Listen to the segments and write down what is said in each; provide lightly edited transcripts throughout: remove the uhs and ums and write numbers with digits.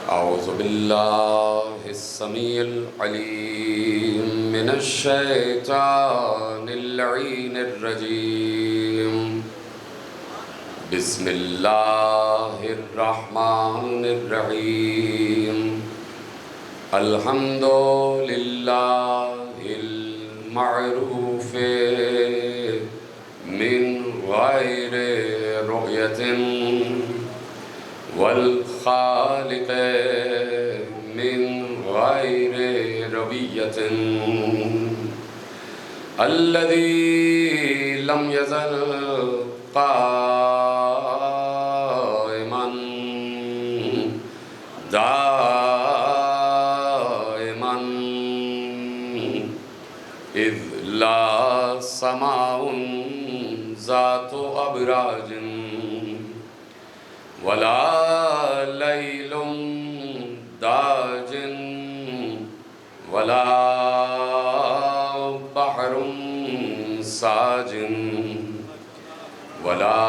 أعوذ بالله السميع العليم من الشيطان اللعين الرجيم. بسم الله الرحمن الرحيم. الحمد لله المعروف من غير رؤية والخالق من غير ربية الذي لم يزل قائما دائما إذ لا سماء ذات أبراج ولا ليل داج ولا بحر ساج ولا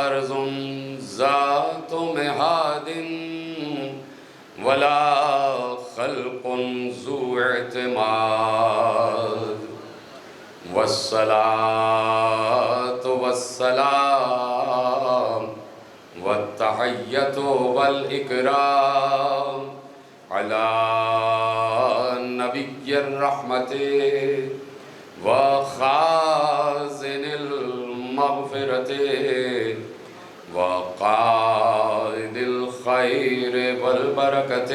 أرض ذات مهاد ولا خلق ذو اعتماد والصلاة والسلام والتحية والإكرام على نبي الرحمة وخازن المغفرة وقائد الخير والبركة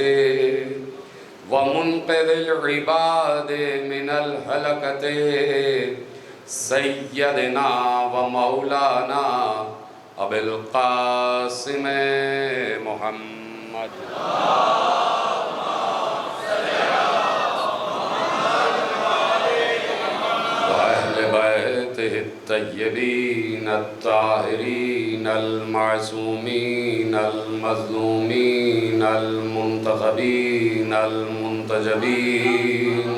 ومنقذ العباد من الهلكة سيدنا ومولانا أبي القاسم محمد وأهل بيته الطيبين الطاهرين المعصومين المظلومين المنتخبين المنتجبين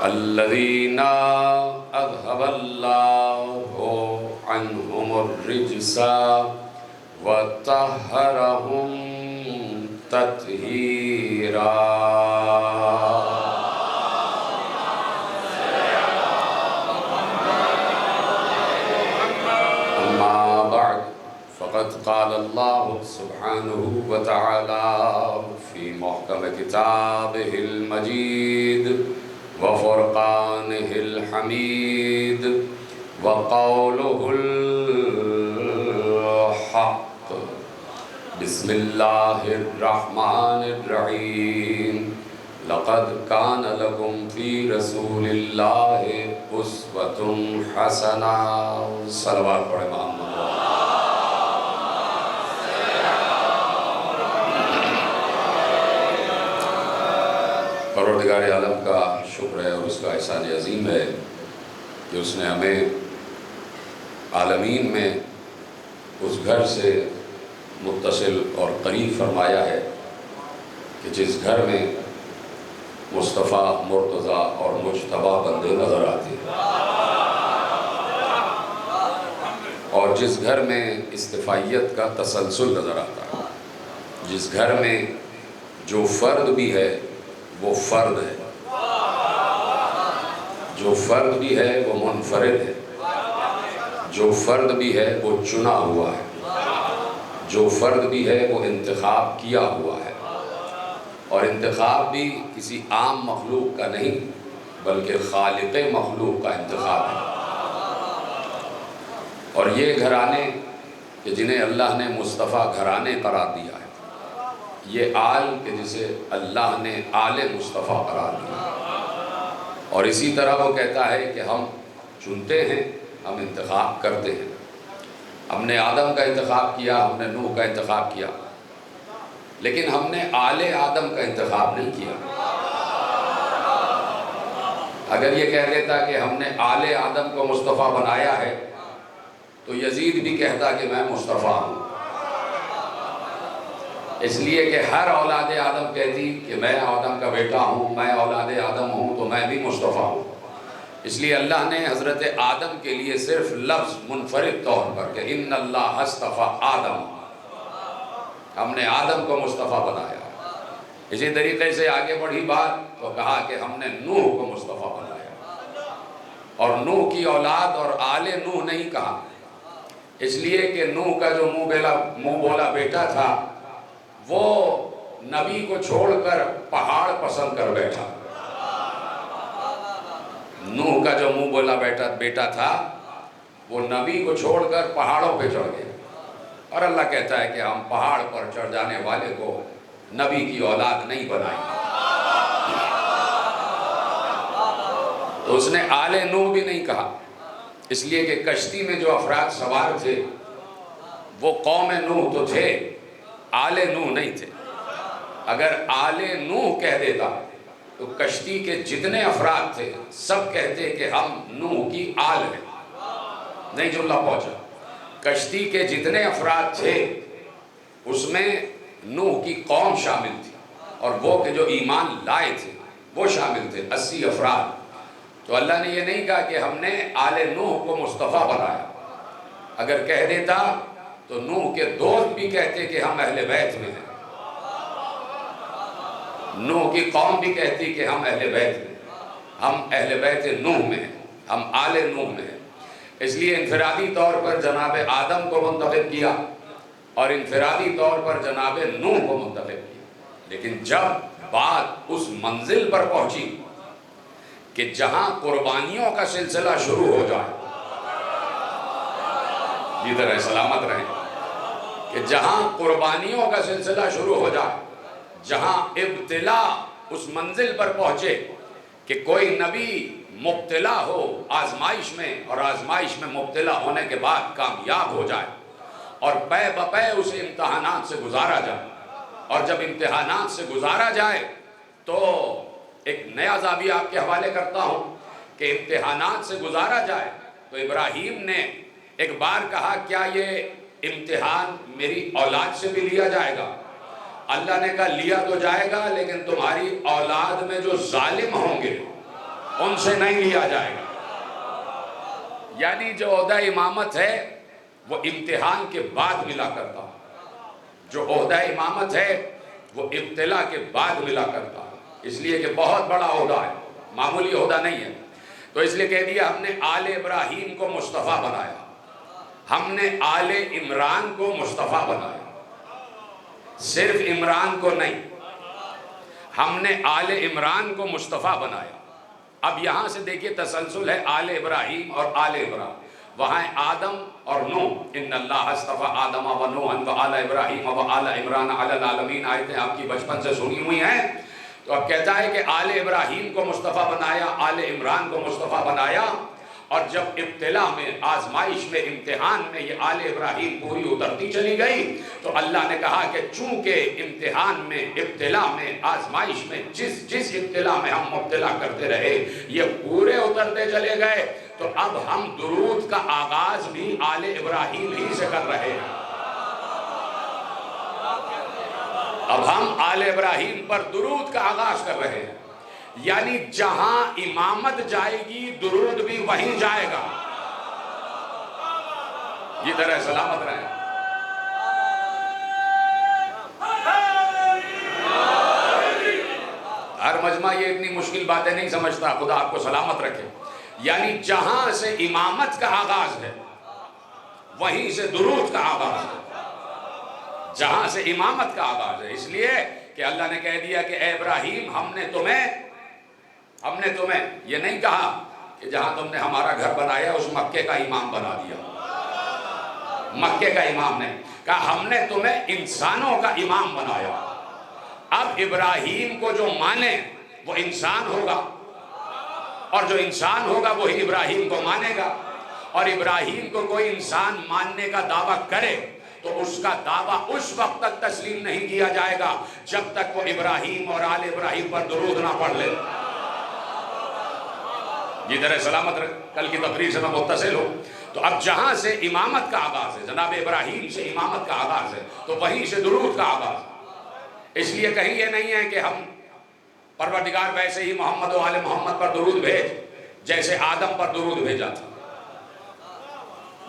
الذين أذهب الله عنهم الرجس وطهرهم تطهيرا. أما بعد فقد قال الله سبحانه وتعالى في محكم كتابه المجيد وفرقانه الحميد وقوله الحق. بسم الله الرحمن الرحيم. لقد كان لكم في رسول الله أسوة حسنة. صلوات پڑھیں محمد. پروردگار عالم کا شکر ہے اور اس کا احسان عظیم ہے کہ اس نے ہمیں عالمین میں اس گھر سے متصل اور قریب فرمایا ہے کہ جس گھر میں مصطفیٰ، مرتضیٰ اور مجتبیٰ بندے نظر آتے ہیں، اور جس گھر میں استفائیت کا تسلسل نظر آتا ہے، جس گھر میں جو فرد بھی ہے وہ فرد ہے، جو فرد بھی ہے وہ منفرد ہے، جو فرد بھی ہے وہ چنا ہوا ہے، جو فرد بھی ہے وہ انتخاب کیا ہوا ہے، اور انتخاب بھی کسی عام مخلوق کا نہیں بلکہ خالق مخلوق کا انتخاب ہے. اور یہ گھرانے کہ جنہیں اللہ نے مصطفیٰ گھرانے قرار دیا ہے، یہ آل کہ جسے اللہ نے آل مصطفیٰ قرار دیا، اور اسی طرح وہ کہتا ہے کہ ہم چنتے ہیں، ہم انتخاب کرتے ہیں. ہم نے آدم کا انتخاب کیا، ہم نے نوح کا انتخاب کیا، لیکن ہم نے آل آدم کا انتخاب نہیں کیا. اگر یہ کہہ دیتا کہ ہم نے آل آدم کو مصطفیٰ بنایا ہے تو یزید بھی کہتا کہ میں مصطفیٰ ہوں. اس لیے کہ ہر اولاد آدم کہتی کہ میں آدم کا بیٹا ہوں، میں اولاد آدم ہوں تو میں بھی مصطفیٰ ہوں. اس لیے اللہ نے حضرت آدم کے لیے صرف لفظ منفرد طور پر کہ ان اللہ اصطفیٰ آدم، ہم نے آدم کو مصطفیٰ بنایا. اسی طریقے سے آگے بڑھی بات تو کہا کہ ہم نے نوح کو مصطفیٰ بنایا. اور نوح کی اولاد اور آل نوح نہیں کہا، اس لیے کہ نوح کا جو منہ بولا بیٹا تھا وہ نبی کو چھوڑ کر پہاڑ پسند کر بیٹھا. نوح کا جو منہ بولا بیٹا تھا وہ نبی کو چھوڑ کر پہاڑوں پہ چڑھ گیا. اور اللہ کہتا ہے کہ ہم پہاڑ پر چڑھ جانے والے کو نبی کی اولاد نہیں بنائیں. تو اس نے آل نوح بھی نہیں کہا، اس لیے کہ کشتی میں جو افراد سوار تھے وہ قوم نوح تو تھے، آل نوح نہیں تھے. اگر آل نوح کہہ دیتا تو کشتی کے جتنے افراد تھے سب کہتے کہ ہم نوح کی آل ہیں. نہیں جملہ پہنچا. کشتی کے جتنے افراد تھے اس میں نوح کی قوم شامل تھی، اور وہ کہ جو ایمان لائے تھے وہ شامل تھے 80 افراد. تو اللہ نے یہ نہیں کہا کہ ہم نے آل نوح کو مصطفیٰ بنایا. اگر کہہ دیتا تو نوح کے دوست بھی کہتے کہ ہم اہل بیت میں ہیں، نوح کی قوم بھی کہتی کہ ہم اہل بیت میں، ہم اہل بیت نوح میں ہیں، ہم آل نوح میں ہیں. اس لیے انفرادی طور پر جناب آدم کو منتخب کیا اور انفرادی طور پر جناب نوح کو منتخب کیا. لیکن جب بات اس منزل پر پہنچی کہ جہاں قربانیوں کا سلسلہ شروع ہو جائے، ادھر ہے سلامت رہیں، کہ جہاں قربانیوں کا سلسلہ شروع ہو جائے، جہاں ابتلا اس منزل پر پہنچے کہ کوئی نبی مبتلا ہو آزمائش میں، اور آزمائش میں مبتلا ہونے کے بعد کامیاب ہو جائے اور پے بپے اسے امتحانات سے گزارا جائے. اور جب امتحانات سے گزارا جائے تو ایک نیا زاویہ آپ کے حوالے کرتا ہوں کہ امتحانات سے گزارا جائے تو ابراہیم نے ایک بار کہا کیا یہ امتحان میری اولاد سے بھی لیا جائے گا؟ اللہ نے کہا لیا تو جائے گا، لیکن تمہاری اولاد میں جو ظالم ہوں گے ان سے نہیں لیا جائے گا. یعنی جو عہدہ امامت ہے وہ امتحان کے بعد ملا کرتا، جو عہدہ امامت ہے وہ ابتلا کے بعد ملا کرتا، اس لیے کہ بہت بڑا عہدہ ہے، معمولی عہدہ نہیں ہے. تو اس لیے کہہ دیا ہم نے آل ابراہیم کو مصطفیٰ بنایا، ہم نے آل عمران کو مصطفیٰ بنایا. صرف عمران کو نہیں، ہم نے آل عمران کو مصطفیٰ بنایا. اب یہاں سے دیکھیے تسلسل ہے آل ابراہیم اور آل عمران. وہاں آدم اور نوح، ان اللہ اصطفیٰ آدم و نوحا و آل ابراہیم و آل عمران علی العالمین، آیتیں آپ کی بچپن سے سنی ہوئی ہیں. تو اب کہتا ہے کہ آل ابراہیم کو مصطفیٰ بنایا، آل عمران کو مصطفیٰ بنایا. اور جب ابتلا میں، آزمائش میں، امتحان میں یہ آل ابراہیم پوری اترتی چلی گئی تو اللہ نے کہا کہ چونکہ امتحان میں، ابتلا میں، آزمائش میں جس ابتلا میں ہم مبتلا کرتے رہے یہ پورے اترتے چلے گئے، تو اب ہم درود کا آغاز بھی آل ابراہیم ہی سے کر رہے ہیں. اب ہم آل ابراہیم پر درود کا آغاز کر رہے ہیں. یعنی جہاں امامت جائے گی درود بھی وہیں جائے گا. یہ طرح سلامت رہیں. ہر مجمع یہ اتنی مشکل باتیں نہیں سمجھتا، خدا آپ کو سلامت رکھے. یعنی جہاں سے امامت کا آغاز ہے وہیں سے درود کا آغاز ہے، جہاں سے امامت کا آغاز ہے. اس لیے کہ اللہ نے کہہ دیا کہ اے ابراہیم ہم نے تمہیں یہ نہیں کہا کہ جہاں تم نے ہمارا گھر بنایا اس مکے کا امام بنا دیا، مکے کا امام نہیں کہا، ہم نے تمہیں انسانوں کا امام بنایا. اب ابراہیم کو جو مانے وہ انسان ہوگا، اور جو انسان ہوگا وہی ابراہیم کو مانے گا. اور ابراہیم کو کوئی انسان ماننے کا دعویٰ کرے تو اس کا دعویٰ اس وقت تک تسلیم نہیں کیا جائے گا جب تک وہ ابراہیم اور آل ابراہیم پر درود نہ پڑھ لے. جدھر سلامت رہے، کل کی تقریر سے میں متصل ہوں. تو اب جہاں سے امامت کا آغاز ہے، جناب ابراہیم سے امامت کا آغاز ہے، تو وہیں سے درود کا آغاز ہے. اس لیے کہیں یہ نہیں ہے کہ ہم پروردگار ویسے ہی محمد و آل محمد پر درود بھیج جیسے آدم پر درود بھیجا تھا،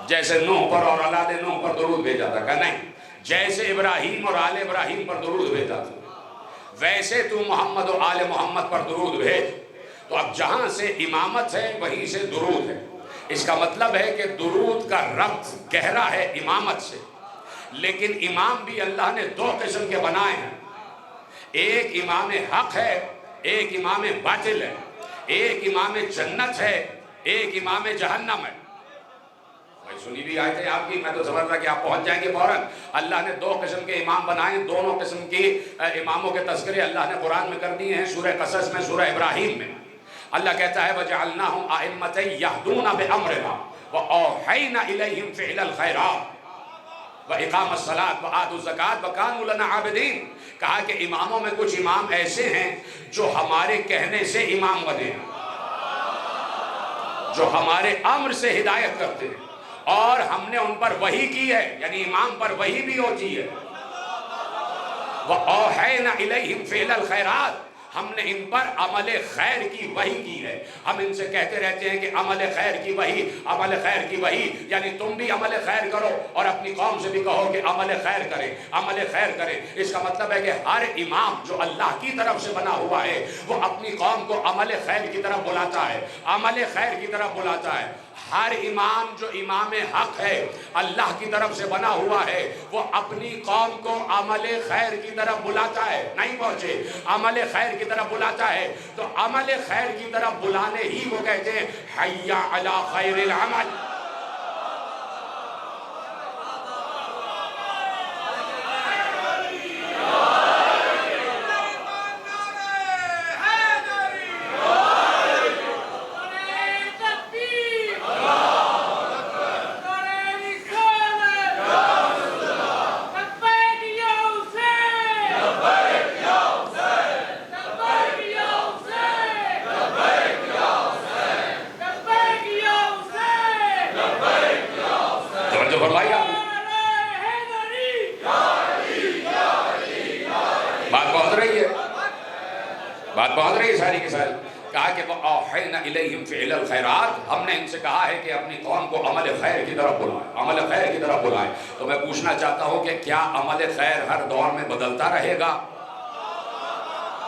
جیسے نوح پر اور اولاد نوح پر درود بھیجا تھا. کہ نہیں، جیسے ابراہیم اور آل ابراہیم پر درود بھیجا تھا ویسے تو محمد و آل محمد پر درود بھیج۔ تو اب جہاں سے امامت ہے وہیں سے درود ہے۔ اس کا مطلب ہے کہ درود کا ربط گہرا ہے امامت سے، لیکن امام بھی اللہ نے دو قسم کے بنائے ہیں، ایک امام حق ہے، ایک امام باطل ہے، ایک امام جنت ہے، ایک امام جہنم ہے۔ بھائی سنی بھی آئے تھے آپ کی، میں تو سمجھ رہا کہ آپ پہنچ جائیں گے فوراً۔ اللہ نے دو قسم کے امام بنائے، دونوں قسم کی اماموں کے تذکرے اللہ نے قرآن میں کر دیے ہیں، سورہ قصص میں، سورہ ابراہیم میں۔ اللہ کہتا ہے وَجَعَلْنَاهُمْ أَئِمَّةً يَهْدُونَ بِأَمْرِنَا وَأَوْحَيْنَا إِلَيْهِمْ فِعْلَ الْخَيْرَاتِ وَإِقَامَ الصَّلَاةِ وَآتَوُا الزَّكَاةَ وَكَانُوا لَنَا عَابِدِينَ۔ کہا کہ اماموں میں کچھ امام ایسے ہیں جو ہمارے کہنے سے امام بنے ہیں، جو ہمارے امر سے ہدایت کرتے ہیں، اور ہم نے ان پر وحی کی ہے، یعنی امام پر وحی بھی ہوتی ہے۔ وَأَوْحَيْنَا إِلَيْهِمْ فِعْلَ الْخَيْرَاتِ، ہم نے ان پر عمل خیر کی وحی کی ہے۔ ہم ان سے کہتے رہتے ہیں کہ عمل خیر کی وحی، عمل خیر کی وحی، یعنی تم بھی عمل خیر کرو اور اپنی قوم سے بھی کہو کہ عمل خیر کریں، عمل خیر کریں۔ اس کا مطلب ہے کہ ہر امام جو اللہ کی طرف سے بنا ہوا ہے وہ اپنی قوم کو عمل خیر کی طرف بلاتا ہے، عمل خیر کی طرف بلاتا ہے۔ ہر امام جو امام حق ہے، اللہ کی طرف سے بنا ہوا ہے، وہ اپنی قوم کو عمل خیر کی طرف بلاتا ہے، نہیں پہنچے، عمل خیر کی طرف بلاتا ہے۔ تو عمل خیر کی طرف بلانے ہی کو کہتے ہیں حی علی خیر العمل۔ بات پہنچ رہی ہے ساری کی ساری۔ کہا کہ وَأَوْحَيْنَا إِلَيْهِمْ فِعْلَ الْخَيْرَاتِ، ہم نے ان سے کہا ہے کہ اپنی قوم کو عمل خیر کی طرف بلائیں، عمل خیر کی طرف بلائیں۔ تو میں پوچھنا چاہتا ہوں کہ کیا عمل خیر ہر دور میں بدلتا رہے گا؟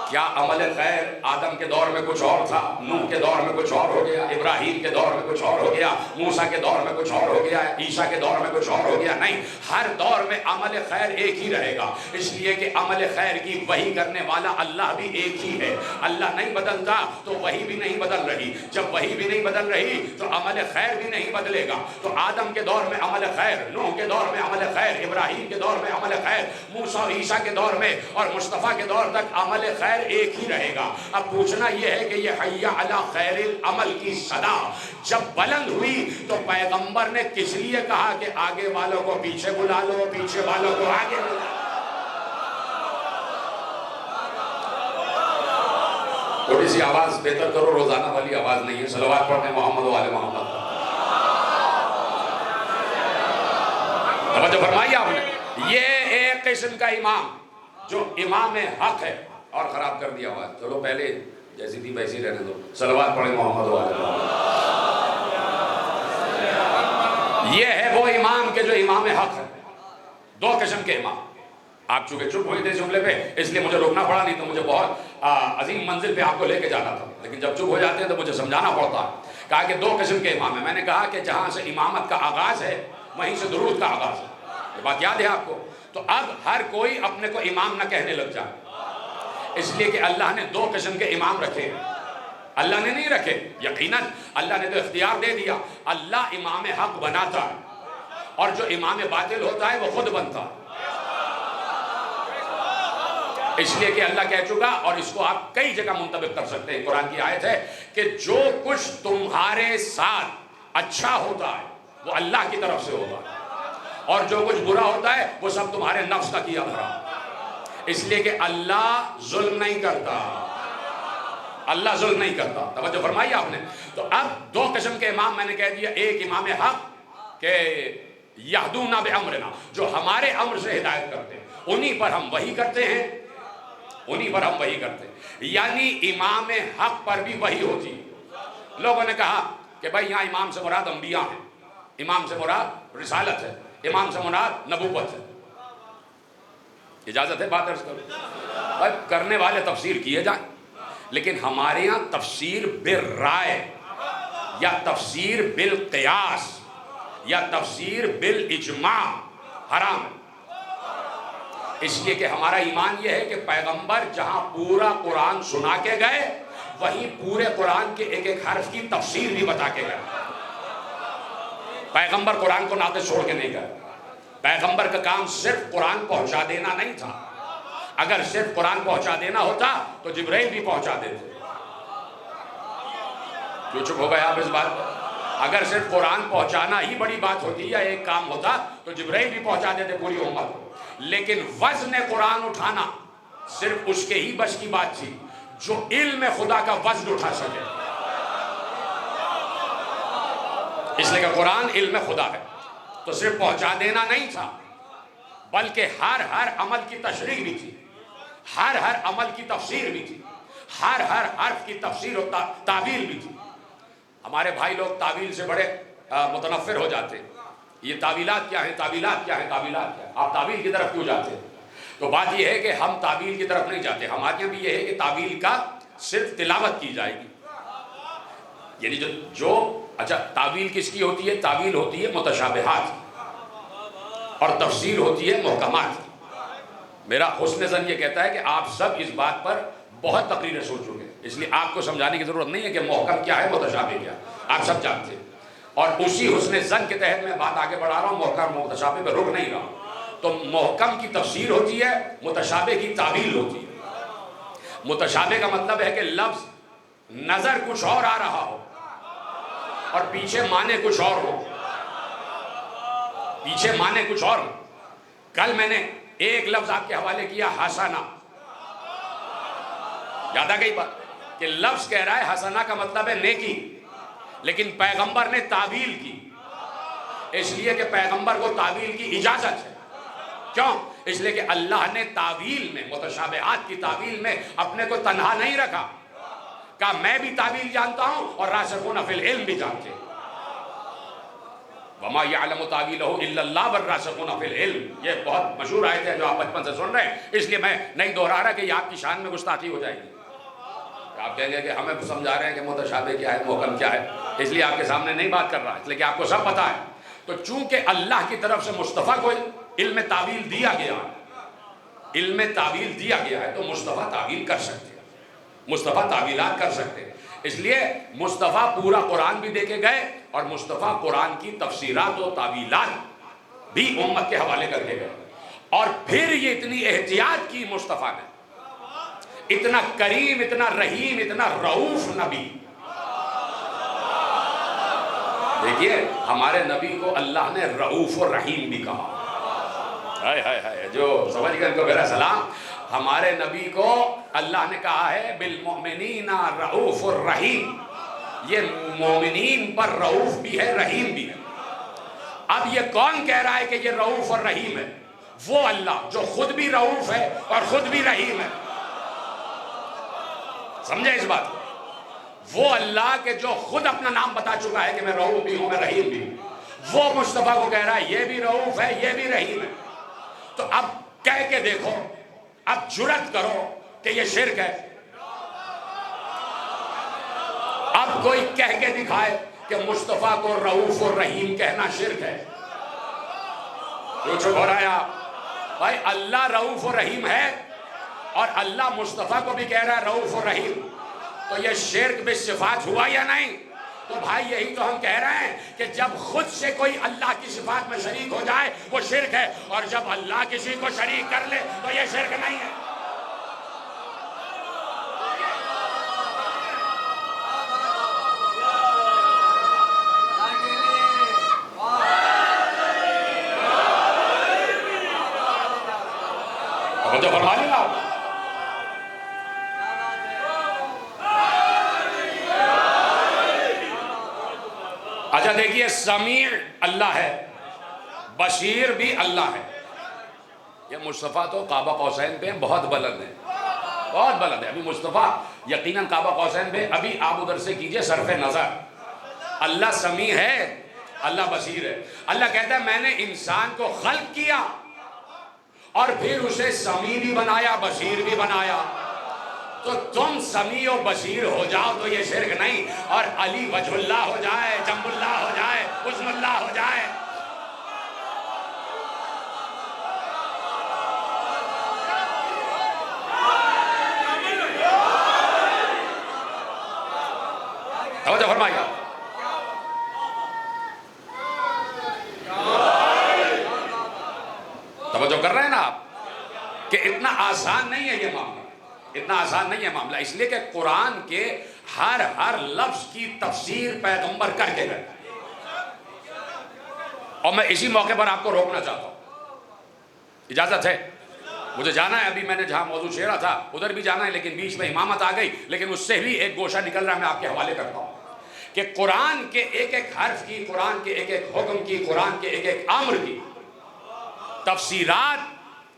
کیا عمل خیر آدم کے دور میں کچھ اور تھا، نوح کے دور میں کچھ اور ہو گیا، ابراہیم کے دور میں کچھ اور ہو گیا، موسیٰ کے دور میں کچھ اور ہو گیا، عیسیٰ کے دور میں کچھ اور ہو گیا؟ نہیں، ہر دور میں عمل خیر ایک ہی رہے گا، اس لیے کہ عمل خیر کی وحی کرنے والا اللہ بھی ایک ہی ہے۔ اللہ نہیں بدلتا تو وحی بھی نہیں بدل رہی، جب وحی بھی نہیں بدل رہی تو عمل خیر بھی نہیں بدلے گا۔ تو آدم کے دور میں عمل خیر، نوح کے دور میں عمل خیر، ابراہیم کے دور میں عمل خیر، موسیٰ اور عیسیٰ کے دور میں اور مصطفیٰ کے دور تک عمل خیر ایک ہی رہے گا۔ اب پوچھنا یہ ہے کہ یہ حی علی خیر العمل کی صدا جب بلند ہوئی تو پیغمبر نے کس لیے کہا کہ آگے والوں کو پیچھے بلا لو، پیچھے والوں کو آگے بلا لو؟ تھوڑی سی آواز بہتر کرو، روزانہ والی آواز نہیں ہے، صلوات پڑھنے محمد و آل محمد۔ توجہ فرمائی آپ نے، یہ ایک قسم کا امام جو امام حق ہے، اور خراب کر دیا آواز، چلو پہلے جیسی تھی ویسی رہنے دو، صلوات پڑھیں محمد و آل محمد۔ یہ ہے وہ امام کے جو امام حق ہے، دو قسم کے امام۔ آپ چونکہ چپ ہوئے تھے اس جملے پہ اس لیے مجھے روکنا پڑا، نہیں تو مجھے بہت عظیم منزل پہ آپ کو لے کے جانا تھا، لیکن جب چپ ہو جاتے ہیں تو مجھے سمجھانا پڑتا ہے۔ کہا کہ دو قسم کے امام ہیں، میں نے کہا کہ جہاں سے امامت کا آغاز ہے وہیں سے درود کا آغاز ہے، یہ بات یاد ہے آپ کو؟ تو اب ہر کوئی اپنے کو امام نہ کہنے لگ جائے، اس لیے کہ اللہ نے دو قسم کے امام رکھے، اللہ نے نہیں رکھے، یقیناً اللہ نے تو اختیار دے دیا۔ اللہ امام حق بناتا ہے اور جو امام باطل ہوتا ہے وہ خود بنتا ہے، اس لیے کہ اللہ کہہ چکا، اور اس کو آپ کئی جگہ منطبق کر سکتے ہیں، قرآن کی آیت ہے کہ جو کچھ تمہارے ساتھ اچھا ہوتا ہے وہ اللہ کی طرف سے ہوتا ہے، اور جو کچھ برا ہوتا ہے وہ سب تمہارے نفس کا کیا دھرا، اس لیے کہ اللہ ظلم نہیں کرتا، اللہ ظلم نہیں کرتا۔ توجہ فرمائی آپ نے؟ تو اب دو قسم کے امام میں نے کہہ دیا، ایک امام حق کہ یہدونا بامرنا، جو ہمارے امر سے ہدایت کرتے ہیں، انہی پر ہم وحی کرتے ہیں، انہی پر ہم وحی کرتے ہیں، یعنی امام حق پر بھی وحی ہوتی ہے۔ لوگوں نے کہا کہ بھائی یہاں امام سے مراد انبیاء ہیں، امام سے مراد رسالت ہے، امام سے مراد نبوت ہے۔ اجازت ہے بات عرض کروں؟ بھائی کرنے والے تفسیر کیے جائیں، لیکن ہمارے ہاں تفسیر بالرائے یا تفسیر بالقیاس یا تفسیر بالاجماع حرام ہے۔ اس لیے کہ ہمارا ایمان یہ ہے کہ پیغمبر جہاں پورا قرآن سنا کے گئے وہیں پورے قرآن کے ایک ایک حرف کی تفسیر بھی بتا کے گئے۔ پیغمبر قرآن کو ناقص چھوڑ کے نہیں گئے۔ پیغمبر کا کام صرف قرآن پہنچا دینا نہیں تھا۔ اگر صرف قرآن پہنچا دینا ہوتا تو جبرائیل بھی پہنچا دیتے۔ کیوں چپ ہو گئے آپ اس بات پر؟ اگر صرف قرآن پہنچانا ہی بڑی بات ہوتی یا ایک کام ہوتا تو جبرائیل بھی پہنچا دیتے پوری امت کو۔ لیکن وزن قرآن اٹھانا صرف اس کے ہی بس کی بات تھی جو علم خدا کا وزن اٹھا سکے، اس لیے کہ قرآن علم خدا ہے۔ تو صرف پہنچا دینا نہیں تھا بلکہ ہر عمل کی تشریح بھی تھی، ہر عمل کی تفسیر بھی تھی، ہر حرف کی تفسیر و تعبیر بھی تھی۔ ہمارے بھائی لوگ تعویل سے بڑے متنفر ہو جاتے ہیں، یہ تعویلات کیا ہیں، تعویلات کیا ہیں، تعویلات کیا ہیں، آپ تعویل کی طرف کیوں جاتے ہیں؟ تو بات یہ ہے کہ ہم تعویل کی طرف نہیں جاتے، ہمارے یہاں بھی یہ ہے کہ تعویل کا صرف تلاوت کی جائے گی۔ یعنی جو اچھا تعویل کس کی ہوتی ہے؟ تعویل ہوتی ہے متشابہات اور تفسیر ہوتی ہے محکمات۔ میرا حسن ظن یہ کہتا ہے کہ آپ سب اس بات پر بہت تقریریں سن چکے ہیں، اس لیے آپ کو سمجھانے کی ضرورت نہیں ہے کہ محکم کیا ہے، متشابہ کیا، آپ سب جانتے ہیں۔ اور اسی حسن ظن کے تحت میں بات آگے بڑھا رہا ہوں، محکم متشابہ پہ رک نہیں رہا ہوں۔ تو محکم کی تفسیر ہوتی ہے، متشابہ کی تعویل ہوتی ہے۔ متشابہ کا مطلب ہے کہ لفظ نظر کچھ اور آ رہا ہو اور پیچھے معنی کچھ اور ہو، پیچھے معنی کچھ اور ہو۔ کل میں نے ایک لفظ آپ کے حوالے کیا، حسنہ، یاد آ گئی بات کہ لفظ کہہ رہا ہے حسنہ کا مطلب ہے نیکی، لیکن پیغمبر نے تعویل کی، اس لیے کہ پیغمبر کو تعویل کی اجازت ہے۔ کیوں؟ اس لیے کہ اللہ نے تعویل میں، متشابہات کی تعویل میں اپنے کو تنہا نہیں رکھا، کہا میں بھی تعویل جانتا ہوں اور راسخون فی العلم بھی جانتے ہیں۔ وَمَا يَعْلَمُ تَعْوِيلَهُ إِلَّا اللَّهُ وَالرَّاسِخُونَ فِي الْعِلْمِ، یہ بہت مشہور آیت ہے جو آپ بچپن سے سن رہے ہیں، اس لیے میں نہیں دہرا رہا کہ یہ آپ کی شان میں گستاخی ہو جائے گی۔ آپ کہیں گے کہ ہمیں سمجھا رہے ہیں کہ متشابہ کیا ہے، محکم کیا ہے، اس لیے آپ کے سامنے نہیں بات کر رہا، اس لیے کہ آپ کو سب پتا ہے۔ تو چونکہ اللہ کی طرف سے مصطفیٰ کو علم تعویل دیا گیا ہے، علم تعویل دیا گیا ہے، تو مصطفیٰ تعویل کر سکتے ہیں، مصطفیٰ تعویلات کر سکتے ہیں۔ اس لیے مصطفیٰ پورا قرآن بھی دے کے گئے اور مصطفیٰ قرآن کی تفسیرات و تعویلات بھی امت کے حوالے کر کے گئے۔ اور پھر یہ اتنی احتیاط کی مصطفیٰ نے، اتنا کریم، اتنا رحیم، اتنا رؤوف نبی۔ دیکھیے ہمارے نبی کو اللہ نے رؤوف و رحیم بھی کہا، ہائے ہائے ہائے، جو سمجھ گئے ان کو میرا سلام۔ ہمارے نبی کو اللہ نے کہا ہے بالمؤمنین رؤوف الرحیم، یہ مومنین پر رؤوف بھی ہے، رحیم بھی ہے۔ اب یہ کون کہہ رہا ہے کہ یہ رؤوف اور رحیم ہے؟ وہ اللہ جو خود بھی رؤوف ہے اور خود بھی رحیم ہے، سمجھے اس بات کو؟ وہ اللہ کہ جو خود اپنا نام بتا چکا ہے کہ میں رؤوف بھی ہوں، میں رحیم بھی ہوں، وہ مصطفیٰ کو کہہ رہا ہے یہ بھی رؤوف ہے، یہ بھی رحیم ہے۔ تو اب کہہ کے دیکھو، اب جرات کرو کہ یہ شرک ہے۔ اب کوئی کہہ کے دکھائے کہ مصطفیٰ کو رؤوف و رحیم کہنا شرک ہے۔ کیوں چپ ہو رہا ہے آپ؟ بھائی اللہ رؤوف و رحیم ہے اور اللہ مصطفیٰ کو بھی کہہ رہا ہے رؤوف و رحیم، تو یہ شرک بالصفات ہوا یا نہیں؟ تو بھائی یہی تو ہم کہہ رہے ہیں کہ جب خود سے کوئی اللہ کی صفات میں شریک ہو جائے وہ شرک ہے، اور جب اللہ کسی کو شریک کر لے تو یہ شرک نہیں ہے۔ تو فرما لیں آپ۔ اچھا دیکھیے، سمیع اللہ ہے، بصیر بھی اللہ ہے۔ یہ مصطفیٰ تو قاب قوسین پہ بہت بلند ہے، بہت بلند ہے۔ ابھی مصطفیٰ یقیناً قاب قوسین پہ، ابھی آپ ادھر سے کیجئے صرف نظر۔ اللہ سمیع ہے، اللہ بصیر ہے۔ اللہ کہتا ہے میں نے انسان کو خلق کیا اور پھر اسے سمیع بھی بنایا، بصیر بھی بنایا. تو تم سمیع و بصیر ہو جاؤ تو یہ شرک نہیں، اور علی وجہ اللہ ہو جائے، جنب اللہ ہو جائے، حسن اللہ ہو جائے. توجہ فرمائیے. توجہ کر رہے ہیں نا آپ کہ اتنا آسان نہیں ہے یہ معاملہ، اتنا آسان نہیں ہے معاملہ. اس لیے کہ قرآن کے ہر لفظ کی تفسیر پیغمبر کر کے گئے. اور میں اسی موقع پر آپ کو روکنا چاہتا ہوں، اجازت ہے؟ مجھے جانا ہے، ابھی میں نے جہاں موضوع چھیڑا تھا ادھر بھی جانا ہے، لیکن بیچ میں امامت آ گئی. لیکن اس سے بھی ایک گوشہ نکل رہا ہے، میں آپ کے حوالے کرتا ہوں کہ قرآن کے ایک ایک حرف کی، قرآن کے ایک ایک حکم کی، قرآن کے ایک ایک امر کی تفسیرات،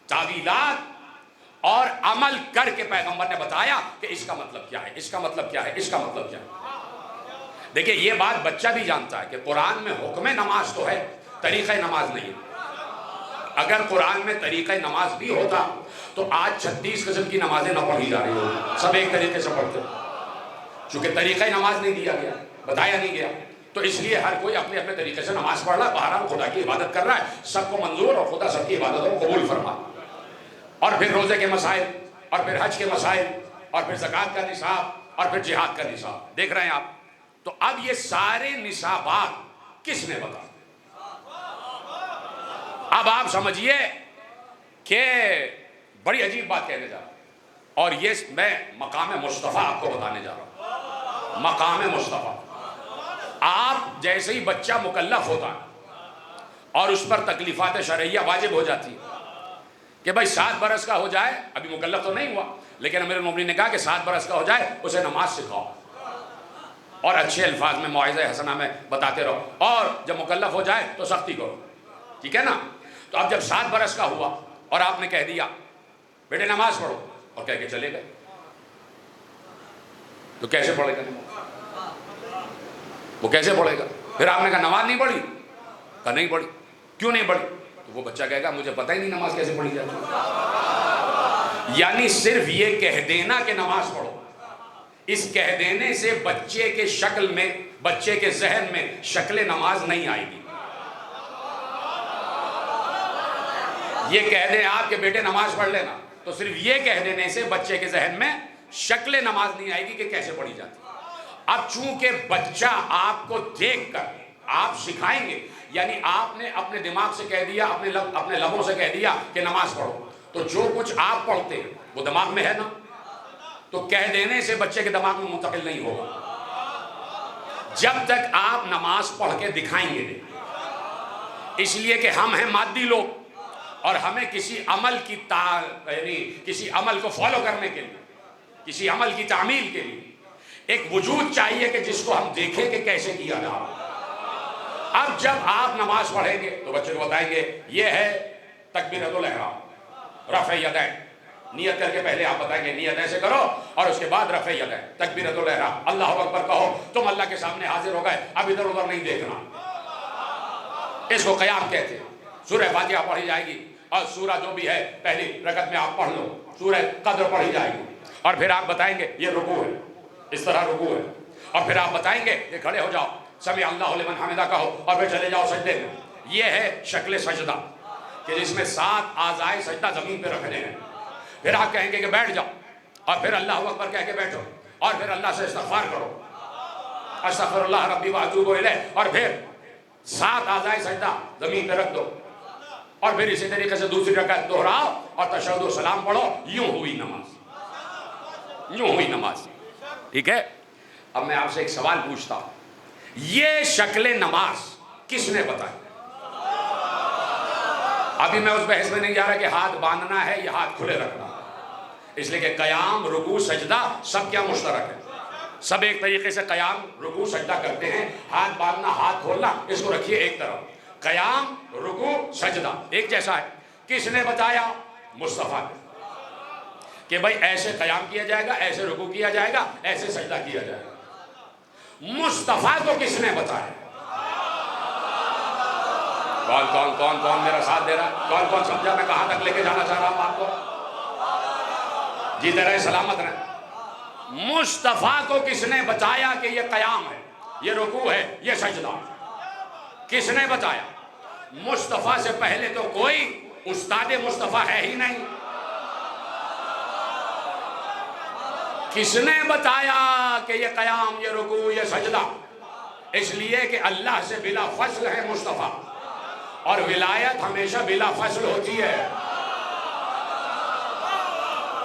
تعویلات اور عمل کر کے پیغمبر نے بتایا کہ اس کا مطلب کیا ہے، اس کا مطلب کیا ہے، اس کا مطلب کیا ہے. دیکھیں یہ بات بچہ بھی جانتا ہے کہ قرآن میں حکم نماز تو ہے، طریقہ نماز نہیں. اگر قرآن میں طریقہ نماز بھی ہوتا تو آج 36 قسم کی نمازیں نہ پڑھی جا رہی ہوتی، سب ایک طریقے سے پڑھتے. چونکہ طریقہ نماز نہیں دیا گیا، بتایا نہیں گیا، تو اس لیے ہر کوئی اپنے اپنے طریقے سے نماز پڑھ رہا ہے. بہرحال خدا کی عبادت کر رہا ہے، سب کو منظور، اور خدا سب کی عبادتوں کو قبول فرما. اور پھر روزے کے مسائل، اور پھر حج کے مسائل، اور پھر زکوٰۃ کا نصاب، اور پھر جہاد کا نصاب. دیکھ رہے ہیں آپ؟ تو اب یہ سارے نصابات کس نے بتا؟ اب آپ سمجھیے کہ بڑی عجیب بات کہنے جا رہا ہوں، اور یہ میں مقام مصطفیٰ آپ کو بتانے جا رہا ہوں. مقام مصطفیٰ. آپ جیسے ہی بچہ مکلف ہوتا ہے اور اس پر تکلیفات شرعیہ واجب ہو جاتی ہے کہ بھائی 7 برس کا ہو جائے، ابھی مکلف تو نہیں ہوا لیکن امیر المومنین نے کہا کہ 7 برس کا ہو جائے اسے نماز سکھاؤ اور اچھے الفاظ میں، موعظہ حسنہ میں بتاتے رہو، اور جب مکلف ہو جائے تو سختی کرو. ٹھیک ہے نا؟ تو اب جب 7 برس کا ہوا اور آپ نے کہہ دیا بیٹے نماز پڑھو، اور کہہ کے چلے گئے، تو کیسے پڑھے گا؟ وہ کیسے پڑھے گا؟ پھر آپ نے کہا نماز نہیں پڑھی، کہا نہیں پڑھی. کیوں نہیں پڑھی؟ تو وہ بچہ کہے گا مجھے پتہ ہی نہیں نماز کیسے پڑھی جاتی. یعنی صرف یہ کہہ دینا کہ نماز پڑھو، اس کہہ دینے سے بچے کے شکل میں، بچے کے ذہن میں شکل نماز نہیں آئے گی. یہ کہہ دیں آپ کہ بیٹے نماز پڑھ لینا، تو صرف یہ کہہ دینے سے بچے کے ذہن میں شکل نماز نہیں آئے گی کہ کیسے پڑھی جاتی. اب چونکہ بچہ آپ کو دیکھ کر آپ سکھائیں گے، یعنی آپ نے اپنے دماغ سے کہہ دیا، اپنے لبوں سے کہہ دیا کہ نماز پڑھو، تو جو کچھ آپ پڑھتے ہیں وہ دماغ میں ہے نا، تو کہہ دینے سے بچے کے دماغ میں منتقل نہیں ہوگا جب تک آپ نماز پڑھ کے دکھائیں گے نہیں. اس لیے کہ ہم ہیں مادی لوگ، اور ہمیں کسی عمل کی یعنی کسی عمل کو فالو کرنے کے لیے، کسی عمل کی تعمیل کے لیے ایک وجود چاہیے کہ جس کو ہم دیکھیں کہ کیسے کیا جا رہا. اب جب آپ نماز پڑھیں گے تو بچے کو بتائیں گے یہ ہے تکبیرۃ الاحرام، رفع یدین. نیت کر کے پہلے آپ بتائیں گے نیت ایسے کرو، اور اس کے بعد رفع یدین، تکبیرۃ الاحرام، اللہ اکبر کہو. تم اللہ کے سامنے حاضر ہو گئے، اب ادھر ادھر نہیں دیکھنا. اس کو قیام کہتے ہیں. سورہ فاتحہ پڑھی جائے گی، اور سورہ جو بھی ہے پہلی رکعت میں آپ پڑھ لو، سورہ قدر پڑھی جائے گی، اور پھر آپ بتائیں گے یہ رکوع ہے، اس طرح رکوع ہے، اور پھر آپ بتائیں گے کہ کھڑے ہو جاؤ، سمع اللہ لمن حمدہ کہو، اور پھر چلے جاؤ سجدے میں. یہ ہے شکل سجدہ کہ جس میں 7 اعضائے سجدہ زمین پہ رکھنے ہیں. پھر آپ کہیں گے کہ بیٹھ جاؤ، اور پھر اللہ اکبر کہہ کے بیٹھو، اور پھر اللہ سے استغفار کرو، استغفر اللہ ربی واتوب الیہ، اور پھر 7 اعضائے سجدہ زمین پہ رکھ دو، اور پھر اسی طریقے سے دوسری رکعت دہراؤ اور تشہد و سلام پڑھو. یوں ہوئی نماز، یوں ہوئی نماز. ٹھیک ہے؟ اب میں آپ سے ایک سوال پوچھتا ہوں، یہ شکل نماز کس نے بتائی؟ ابھی میں اس بحث میں نہیں جا رہا کہ ہاتھ باندھنا ہے یا ہاتھ کھلے رکھنا ہے، اس لیے کہ قیام، رکوع، سجدہ سب کیا مشترک ہے؟ سب ایک طریقے سے قیام، رکوع، سجدہ کرتے ہیں. ہاتھ باندھنا، ہاتھ کھولنا، اس کو رکھیے ایک طرف. قیام، رکوع، سجدہ ایک جیسا ہے. کس نے بتایا؟ مصطفیٰ نے، کہ بھائی ایسے قیام کیا جائے گا، ایسے رکوع کیا جائے گا، ایسے سجدہ کیا جائے گا. مصطفیٰ کو کس نے بتایا؟ کون میرا ساتھ دے رہا ہے؟ کون سمجھا میں کہاں تک لے کے جانا چاہ رہا ہوں آپ کو؟ جیتے رہے، سلامت رہے۔ مصطفیٰ کو کس نے بتایا کہ یہ قیام ہے، یہ رکوع ہے، یہ سجدہ؟ کس نے بتایا؟ مصطفیٰ سے پہلے تو کوئی استاد مصطفیٰ ہے ہی نہیں۔ کس نے بتایا کہ یہ قیام، یہ رکوع، یہ سجدہ؟ اس لیے کہ اللہ سے بلا فصل ہے مصطفیٰ، اور ولایت ہمیشہ بلا فصل ہوتی ہے۔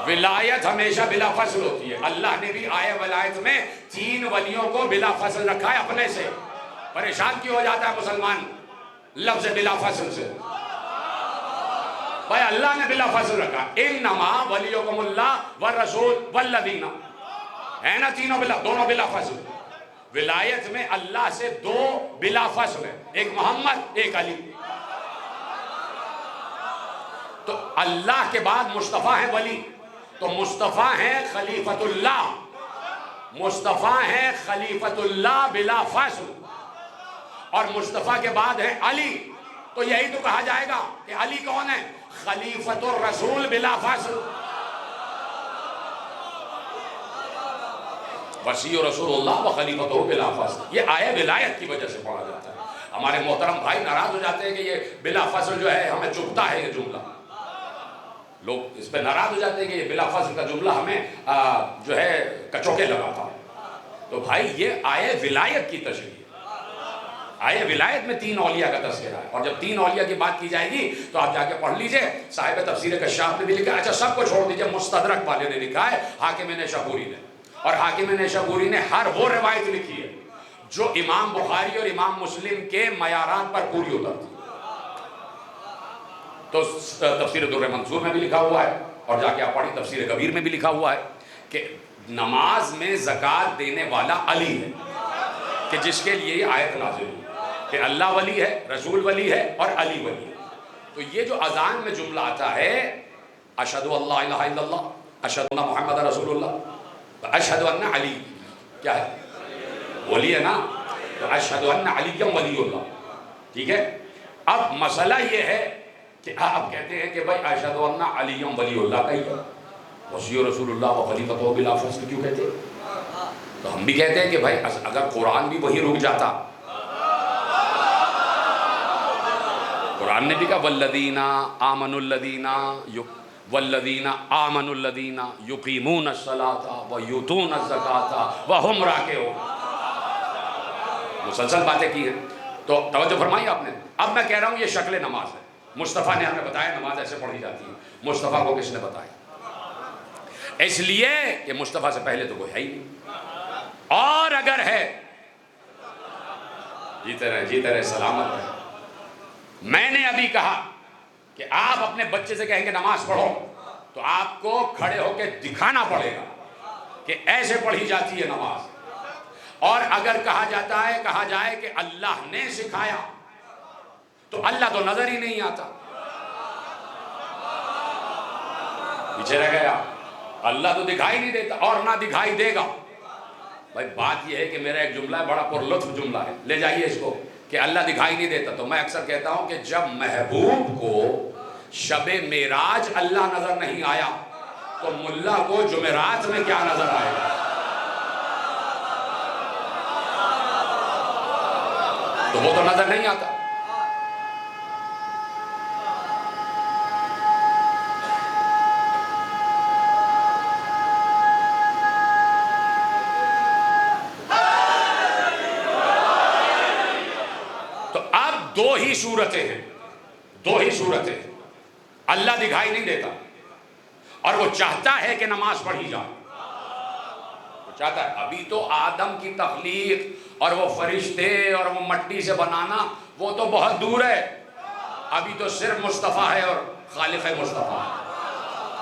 ولایت ہمیشہ بلا فصل ہوتی ہے۔ اللہ نے بھی آئے ولایت میں 3 ولیوں کو بلا فصل رکھا ہے اپنے سے۔ پریشان کیوں ہو جاتا ہے مسلمان لفظ بلا فصل سے؟ بھائی اللہ نے بلا فصل رکھا، انما ولیکم اللہ والرسول والذین، ہے نا تینوں دونوں بلا فصل۔ ولایت میں اللہ سے 2 بلا فصل ہے، ایک محمد، ایک علی۔ تو اللہ کے بعد مصطفیٰ ہیں ولی، تو مصطفیٰ ہیں خلیفۃ اللہ، مصطفیٰ ہیں خلیفۃ اللہ بلا فصل، اور مصطفیٰ کے بعد ہے علی۔ تو یہی تو کہا جائے گا کہ علی کون ہے؟ خلیفۃ الرسول بلا فصل۔ وصی رسول اللہ و خلیفۃ بلا فصل، یہ آیہ ولایت کی وجہ سے پڑھا جاتا ہے۔ ہمارے محترم بھائی ناراض ہو جاتے ہیں کہ یہ بلا فصل جو ہے ہمیں چبھتا ہے، یہ جملہ لوگ اس پہ ناراض ہو جاتے ہیں کہ یہ بلا فصل کا جملہ ہمیں جو ہے کچوکے لگاتا ہے۔ تو بھائی یہ آیہ ولایت کی تشریح ہے۔ آیہ ولایت میں 3 اولیاء کا تذکرہ ہے، اور جب 3 اولیاء کی بات کی جائے گی تو آپ جا کے پڑھ لیجئے، صاحب تفسیر کشاف نے بھی لکھا ہے۔ اچھا سب کو چھوڑ دیجئے، مستدرک والے نے لکھا ہے، حاکم نیشابوری نے، اور حاکم نیشابوری نے ہر وہ روایت لکھی ہے جو امام بخاری اور امام مسلم کے معیارات پر پوری اترتی ہے۔ تو تفسیر در منصور میں بھی لکھا ہوا ہے، اور جا کے آپ پڑھیں تفسیر کبیر میں بھی لکھا ہوا ہے کہ نماز میں زکوٰۃ دینے والا علی ہے، کہ جس کے لیے یہ آیت نازل ہوئی کہ اللہ ولی ہے، رسول ولی ہے، اور علی ولی ہے۔ تو یہ جو اذان میں جملہ آتا ہے اشہد ان لا الہ الا اللہ، اشہد ان محمد رسول اللہ، اشہد ان علی، کیا ہے؟ ولی ہے نا، تو اشہد ان علی ولی اللہ، ٹھیک ہے؟ اب مسئلہ یہ ہے کہ آپ کہتے ہیں کہ بھائی اشہد ان علی ولی اللہ کا ہی ہے، وصی رسول اللہ و خلیفۃ بلا فصل کیوں کہتے ہیں؟ تو ہم بھی کہتے ہیں کہ بھائی اگر قرآن بھی وہی رک جاتا، قرآن نے بھی کہا والذین آمنوا الذین یقیمون الصلاۃ ویؤتون الزکاۃ وہم راکعون، مسلسل باتیں کی ہیں۔ تو توجہ فرمائی آپ نے۔ اب میں کہہ رہا ہوں یہ شکل نماز ہے، مصطفیٰ نے ہمیں بتایا نماز ایسے پڑھی جاتی ہے۔ مصطفیٰ کو کس نے بتایا؟ اس لیے کہ مصطفیٰ سے پہلے تو کوئی ہے ہی نہیں، اور اگر ہے جیتے رہے سلامت رہے۔ میں نے ابھی کہا کہ آپ اپنے بچے سے کہیں گے نماز پڑھو تو آپ کو کھڑے ہو کے دکھانا پڑے گا کہ ایسے پڑھی جاتی ہے نماز، اور اگر کہا جائے کہ اللہ نے سکھایا تو اللہ تو نظر ہی نہیں آتا، پیچھے رہ گیا، اللہ تو دکھائی نہیں دیتا اور نہ دکھائی دے گا۔ بھائی بات یہ ہے کہ میرا ایک جملہ ہے، بڑا پرلطف جملہ ہے، لے جائیے اس کو، کہ اللہ دکھائی نہیں دیتا۔ تو میں اکثر کہتا ہوں کہ جب محبوب کو شب معراج اللہ نظر نہیں آیا تو ملا کو جمعرات میں کیا نظر آئے گا؟ تو وہ تو نظر نہیں آتا۔ دو ہی صورتیں ہیں، اللہ دکھائی نہیں دیتا اور وہ چاہتا ہے کہ نماز پڑھی جائے، وہ چاہتا ہے۔ ابھی تو آدم کی تخلیق اور وہ فرشتے اور وہ مٹی سے بنانا وہ تو بہت دور ہے، ابھی تو صرف مصطفیٰ ہے اور خالق مصطفیٰ ہے۔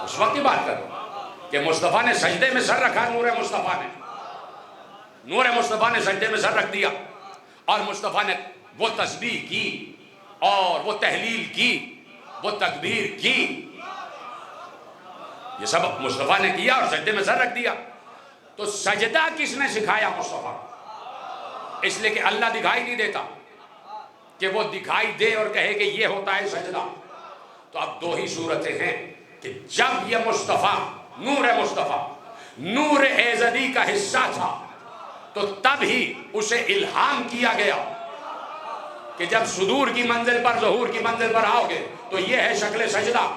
اس وقت کی بات کرو کہ مصطفیٰ نے سجدے میں سر رکھا، نور مصطفیٰ نے سجدے میں سر رکھ دیا، اور مصطفیٰ نے وہ تسبیح کی اور وہ تحلیل کی، وہ تکبیر کی، یہ سب مصطفیٰ نے کیا اور سجدے میں سر رکھ دیا۔ تو سجدہ کس نے سکھایا؟ مصطفیٰ، اس لیے کہ اللہ دکھائی نہیں دیتا۔ کہ وہ دکھائی دے اور کہے کہ یہ ہوتا ہے سجدہ. تو اب دو ہی صورتیں ہیں کہ جب یہ مصطفیٰ نور ایزدی کا حصہ تھا تو تب ہی اسے الہام کیا گیا کہ جب صدور کی منزل پر ظہور کی منزل پر آؤ گے تو یہ ہے شکل سجدہ.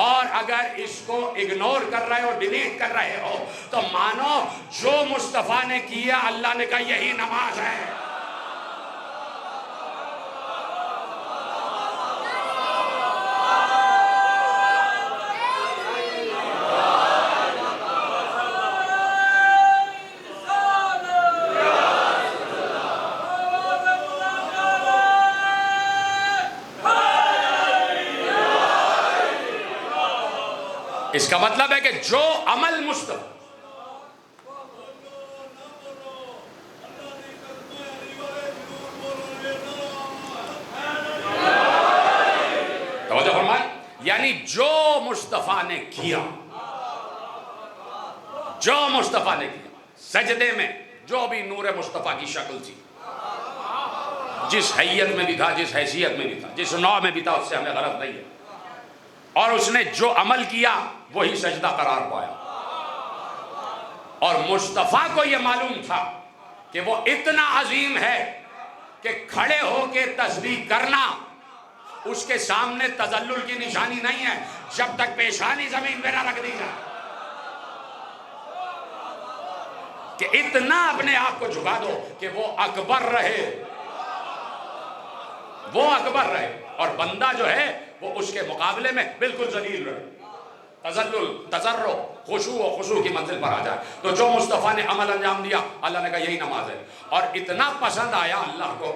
اور اگر اس کو اگنور کر رہے ہو ڈیلیٹ کر رہے ہو تو مانو جو مصطفیٰ نے کیا اللہ نے کہا یہی نماز ہے. اس کا مطلب ہے کہ جو عمل مصطفیٰ توجہ فرمائے، یعنی جو مصطفیٰ نے کیا سجدے میں جو بھی نور مصطفیٰ کی شکل تھی، جس حیت میں بھی تھا، جس حیثیت میں بھی تھا، جس نوع میں بھی تھا، اس سے ہمیں غرض نہیں ہے. اور اس نے جو عمل کیا وہی سجدہ قرار پایا. اور مصطفیٰ کو یہ معلوم تھا کہ وہ اتنا عظیم ہے کہ کھڑے ہو کے تسبیح کرنا اس کے سامنے تذلل کی نشانی نہیں ہے جب تک پیشانی زمین پہ نہ رکھ دی جائے. کہ اتنا اپنے آپ کو جھکا دو کہ وہ اکبر رہے، اور بندہ جو ہے وہ اس کے مقابلے میں بالکل ذلیل رہے، تذلل، تضرع، خشوع و خضوع کی منزل پر آ جائے. تو جو مصطفیٰ نے عمل انجام دیا اللہ نے کہا یہی نماز ہے. اور اتنا پسند آیا اللہ کو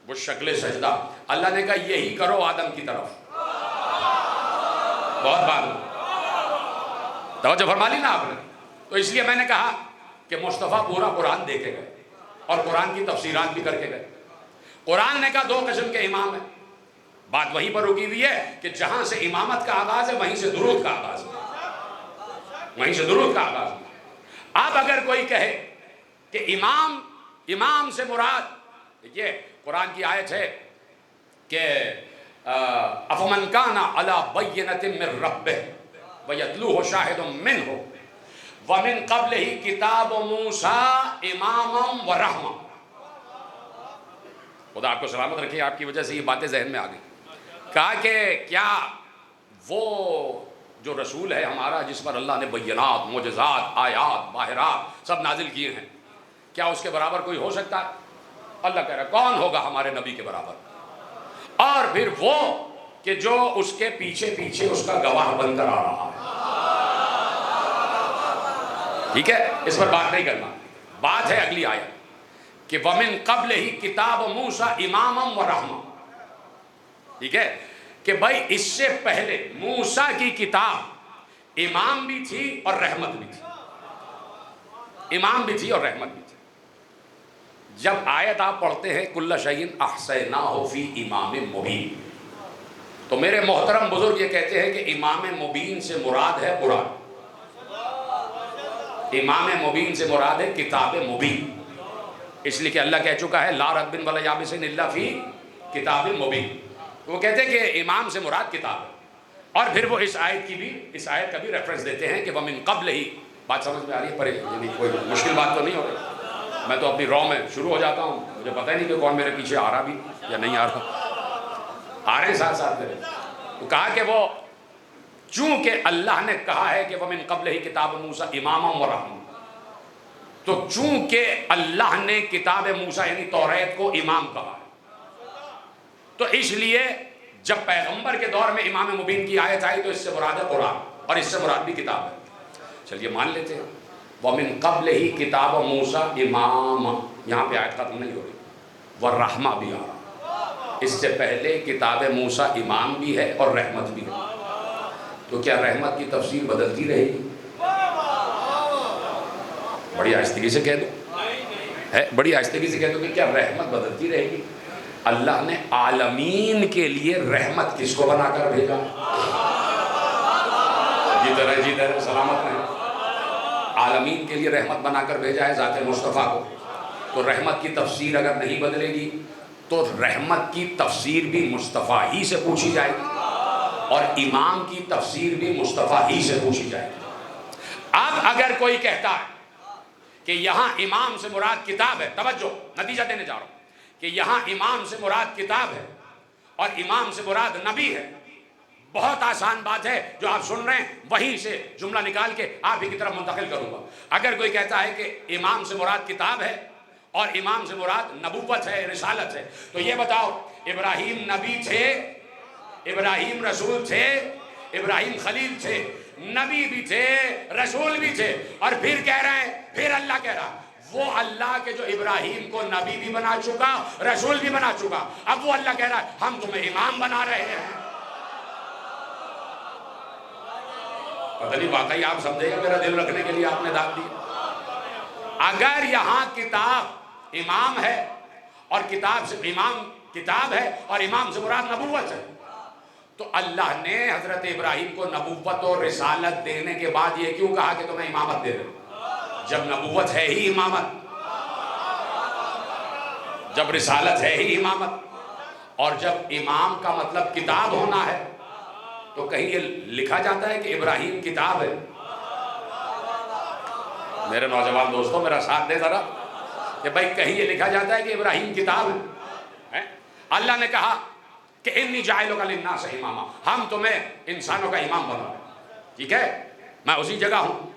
وہ شکل سجدہ، اللہ نے کہا یہی کرو آدم کی طرف. بہت بات توجہ فرما لی نا آپ نے. تو اس لیے میں نے کہا کہ مصطفیٰ پورا قرآن دے کے گئے اور قرآن کی تفسیرات بھی کر کے گئے. قرآن نے کہا دو قسم کے امام ہیں. بات وہیں پر رکی ہوئی ہے کہ جہاں سے امامت کا آغاز ہے وہیں سے درود کا آغاز ہے. اب اگر کوئی کہے کہ امام سے مراد، یہ قرآن کی آیت ہے کہ افمن کان علی بینۃ من ربہ ویتلوہ شاہد منہ ومن قبلہ کتاب موسیٰ اماما ورحمہ. خدا آپ کو سلامت رکھے، آپ کی وجہ سے یہ باتیں ذہن میں آ گئی. کہا کہ کیا وہ جو رسول ہے ہمارا جس پر اللہ نے بینات، معجزات، آیات، باہرات سب نازل کیے ہیں، کیا اس کے برابر کوئی ہو سکتا ہے؟ اللہ کہہ رہا ہے کون ہوگا ہمارے نبی کے برابر. اور پھر وہ کہ جو اس کے پیچھے پیچھے اس کا گواہ بن کر آ رہا ہے. ٹھیک ہے، اس پر بات نہیں کرنا. بات ہے اگلی آیت کہ وَمِن قَبْلِهِ کتاب موسیٰ اماما ورحمہ. ٹھیک ہے کہ بھائی اس سے پہلے موسیٰ کی کتاب امام بھی تھی اور رحمت بھی تھی. جب آیت آپ پڑھتے ہیں کُلَّ شَيْءٍ أَحْصَيْنَاهُ فِي إِمَامٍ مُبِينٍ، تو میرے محترم بزرگ یہ کہتے ہیں کہ امام مبین سے مراد ہے قرآن. امام مبین سے مراد ہے کتاب مبین، اس لیے کہ اللہ کہہ چکا ہے لا رتب ولا یابس الا فی کتاب مبین. وہ کہتے ہیں کہ امام سے مراد کتاب ہے. اور پھر وہ اس آیت کا بھی ریفرنس دیتے ہیں کہ وَمِن قَبْلِهِ. بات سمجھ میں آ رہی ہے؟ پڑھے، یعنی کوئی مشکل بات تو نہیں ہو رہی. میں تو اپنی رو میں شروع ہو جاتا ہوں، مجھے پتہ ہی نہیں کہ کون میرے پیچھے آ رہا بھی یا نہیں آ رہا. آ رہے ہیں ساتھ ساتھ میرے. تو کہا کہ وہ چونکہ اللہ نے کہا ہے کہ وَمِن قَبْلِهِ کتاب موسیٰ اماما ورحمہ، تو چونکہ اللہ نے کتاب موسیٰ یعنی توریت کو امام کہا ہے، تو اس لیے جب پیغمبر کے دور میں امام مبین کی آیت آئی تو اس سے مراد ہے قرآن اور اس سے مراد بھی کتاب ہے. چلیے مان لیتے ہیں وَمِن قَبْلِهِ کتاب موسیٰ امام، یہاں پہ آیت ختم نہیں ہو رہی، ورحمہ بھی آ رہا. اس سے پہلے کتاب موسیٰ امام بھی ہے اور رحمت بھی ہے. تو کیا رحمت کی تفسیر بدلتی رہے گی؟ بڑی آہستگی سے کہہ دو، بڑی آہستگی سے کہہ دو کہ کیا رحمت بدلتی رہے گی؟ اللہ نے عالمین کے لیے رحمت کس کو بنا کر بھیجا؟ جی در سلامت رہے. عالمین کے لیے رحمت بنا کر بھیجا ہے ذات مصطفیٰ کو. تو رحمت کی تفسیر اگر نہیں بدلے گی تو رحمت کی تفسیر بھی مصطفیٰ ہی سے پوچھی جائے گی اور امام کی تفسیر بھی مصطفیٰ ہی سے پوچھی جائے گی۔ اب اگر کوئی کہتا ہے کہ یہاں امام سے مراد کتاب ہے، توجہ نتیجہ دینے جا رہا ہوں، کہ یہاں امام سے مراد کتاب ہے اور امام سے مراد نبی ہے، بہت آسان بات ہے، جو آپ سن رہے ہیں وہیں سے جملہ نکال کے آپ ہی کی طرف منتقل کروں گا۔ اگر کوئی کہتا ہے کہ امام سے مراد کتاب ہے اور امام سے مراد نبوت ہے، رسالت ہے، تو یہ بتاؤ ابراہیم نبی تھے، ابراہیم رسول تھے، ابراہیم خلیل تھے، نبی بھی تھے، رسول بھی تھے، اور پھر کہہ رہے ہیں، پھر اللہ کہہ رہا وہ اللہ کے جو ابراہیم کو نبی بھی بنا چکا، رسول بھی بنا چکا، اب وہ اللہ کہہ رہا ہے ہم تمہیں امام بنا رہے ہیں۔ پتہ نہیں واقعی آپ سمجھے گا میرا دل رکھنے کے لیے آپ نے داد دی؟ اگر یہاں کتاب امام ہے اور کتاب سے امام کتاب ہے اور امام سے مراد نبوت ہے، تو اللہ نے حضرت ابراہیم کو نبوت اور رسالت دینے کے بعد یہ کیوں کہا کہ تمہیں امامت دے رہے، جب نبوت ہے ہی امامت، جب رسالت ہے ہی امامت، اور جب امام کا مطلب کتاب ہونا ہے تو کہیں یہ لکھا جاتا ہے کہ ابراہیم کتاب ہے؟ میرے نوجوان دوستوں میرا ساتھ دے ذرا، کہ بھائی کہیں یہ لکھا جاتا ہے کہ ابراہیم کتاب ہے؟ اللہ نے کہا کہ انی جاعلک للناس اماما، ہم تمہیں انسانوں کا امام بنا رہے ہیں، ٹھیک ہے، میں اسی جگہ ہوں۔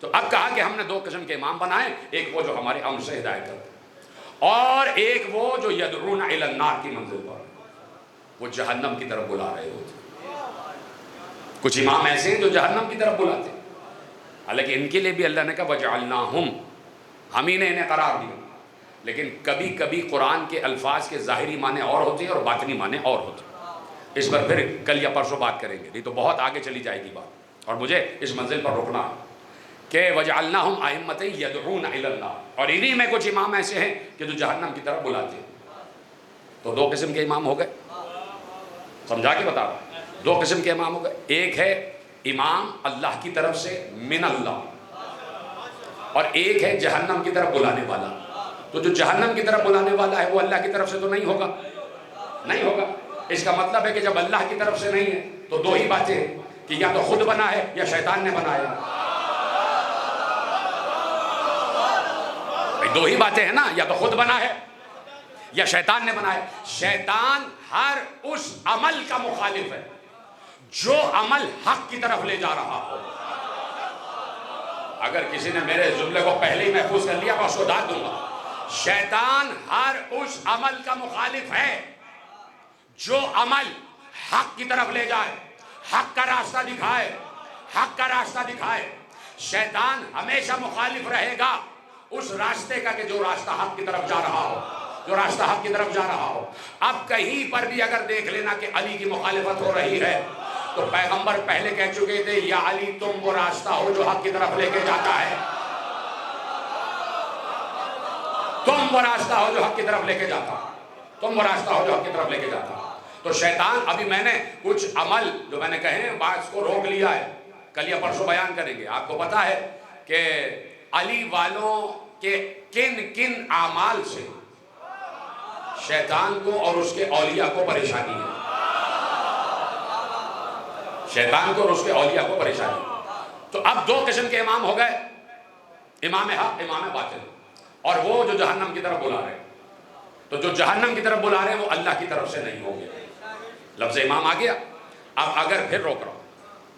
تو اب کہا کہ ہم نے دو قسم کے امام بنائے، ایک وہ جو ہمارے امر سے ہدایت کرتے اور ایک وہ جو یدعون الی النار کی منزل پر، وہ جہنم کی طرف بلا رہے ہوتے۔ کچھ امام ایسے ہیں جو جہنم کی طرف بلاتے ہیں، حالانکہ ان کے لیے بھی اللہ نے کہا وجعلناہم، ہم ہی نے انہیں قرار دیا۔ لیکن کبھی کبھی قرآن کے الفاظ کے ظاہری معنی اور ہوتے ہیں اور باطنی معنی اور ہوتے ہیں، اس پر پھر کل یا پرسوں بات کریں گے، نہیں تو بہت آگے چلی جائے گی بات، اور مجھے اس منزل پر رکنا ہے کہ وجعلناہم ائمۃ یدعون الی النار، اور انہی میں کچھ امام ایسے ہیں کہ جو جہنم کی طرف بلاتے ہیں۔ تو دو قسم کے امام ہو گئے، سمجھا کے بتا رہا ہوں، دو قسم کے امام ہو گئے، ایک ہے امام اللہ کی طرف سے من اللہ، اور ایک ہے جہنم کی طرف بلانے والا۔ تو جو جہنم کی طرف بلانے والا ہے وہ اللہ کی طرف سے تو نہیں ہوگا، نہیں ہوگا۔ اس کا مطلب ہے کہ جب اللہ کی طرف سے نہیں ہے تو دو ہی باتیں ہیں، کہ یا تو خود بنا ہے یا شیطان نے بنایا۔ دو ہی باتیں ہیں نا، یا تو خود بنا ہے یا شیطان نے بنایا۔ شیطان ہر اس عمل کا مخالف ہے جو عمل حق کی طرف لے جا رہا ہو۔ اگر کسی نے میرے جملے کو پہلے ہی محفوظ کر لیا میں اس کو داد دوں گا۔ شیطان ہر اس عمل کا مخالف ہے جو عمل حق کی طرف لے جائے، حق کا راستہ دکھائے، حق کا راستہ دکھائے۔ شیطان ہمیشہ مخالف رہے گا اس راستے کا کہ جو راستہ حق کی طرف جا رہا ہو، جو راستہ حق کی طرف جا رہا ہو۔ اب کہیں پر بھی اگر دیکھ لینا کہ علی کی مخالفت ہو رہی ہے تو پیغمبر پہلے کہہ چکے تھے یا علی تم وہ راستہ ہو جو حق کی طرف لے کے جاتا ہے، تم وہ راستہ ہو جو حق کی طرف لے کے جاتا، تم وہ راستہ ہو جو حق کی طرف لے کے جاتا۔ تو شیطان، ابھی میں نے کچھ عمل جو میں نے کہے ہیں بعض کو روک لیا ہے، کل یا پرسوں بیان کریں گے۔ آپ کو پتا ہے کہ علی والوں کے کن کن اعمال سے شیطان کو اور اس کے اولیاء کو پریشانی ہے، شیطان کو اور اس کے اولیاء کو پریشانی ہے۔ تو اب دو قسم کے امام ہو گئے، امام حق، امام باطل، اور وہ جو جہنم کی طرف بلا رہے ہیں۔ تو جو جہنم کی طرف بلا رہے ہیں وہ اللہ کی طرف سے نہیں ہوں گے۔ لفظ امام آ گیا۔ اب اگر پھر روک رہا ہوں،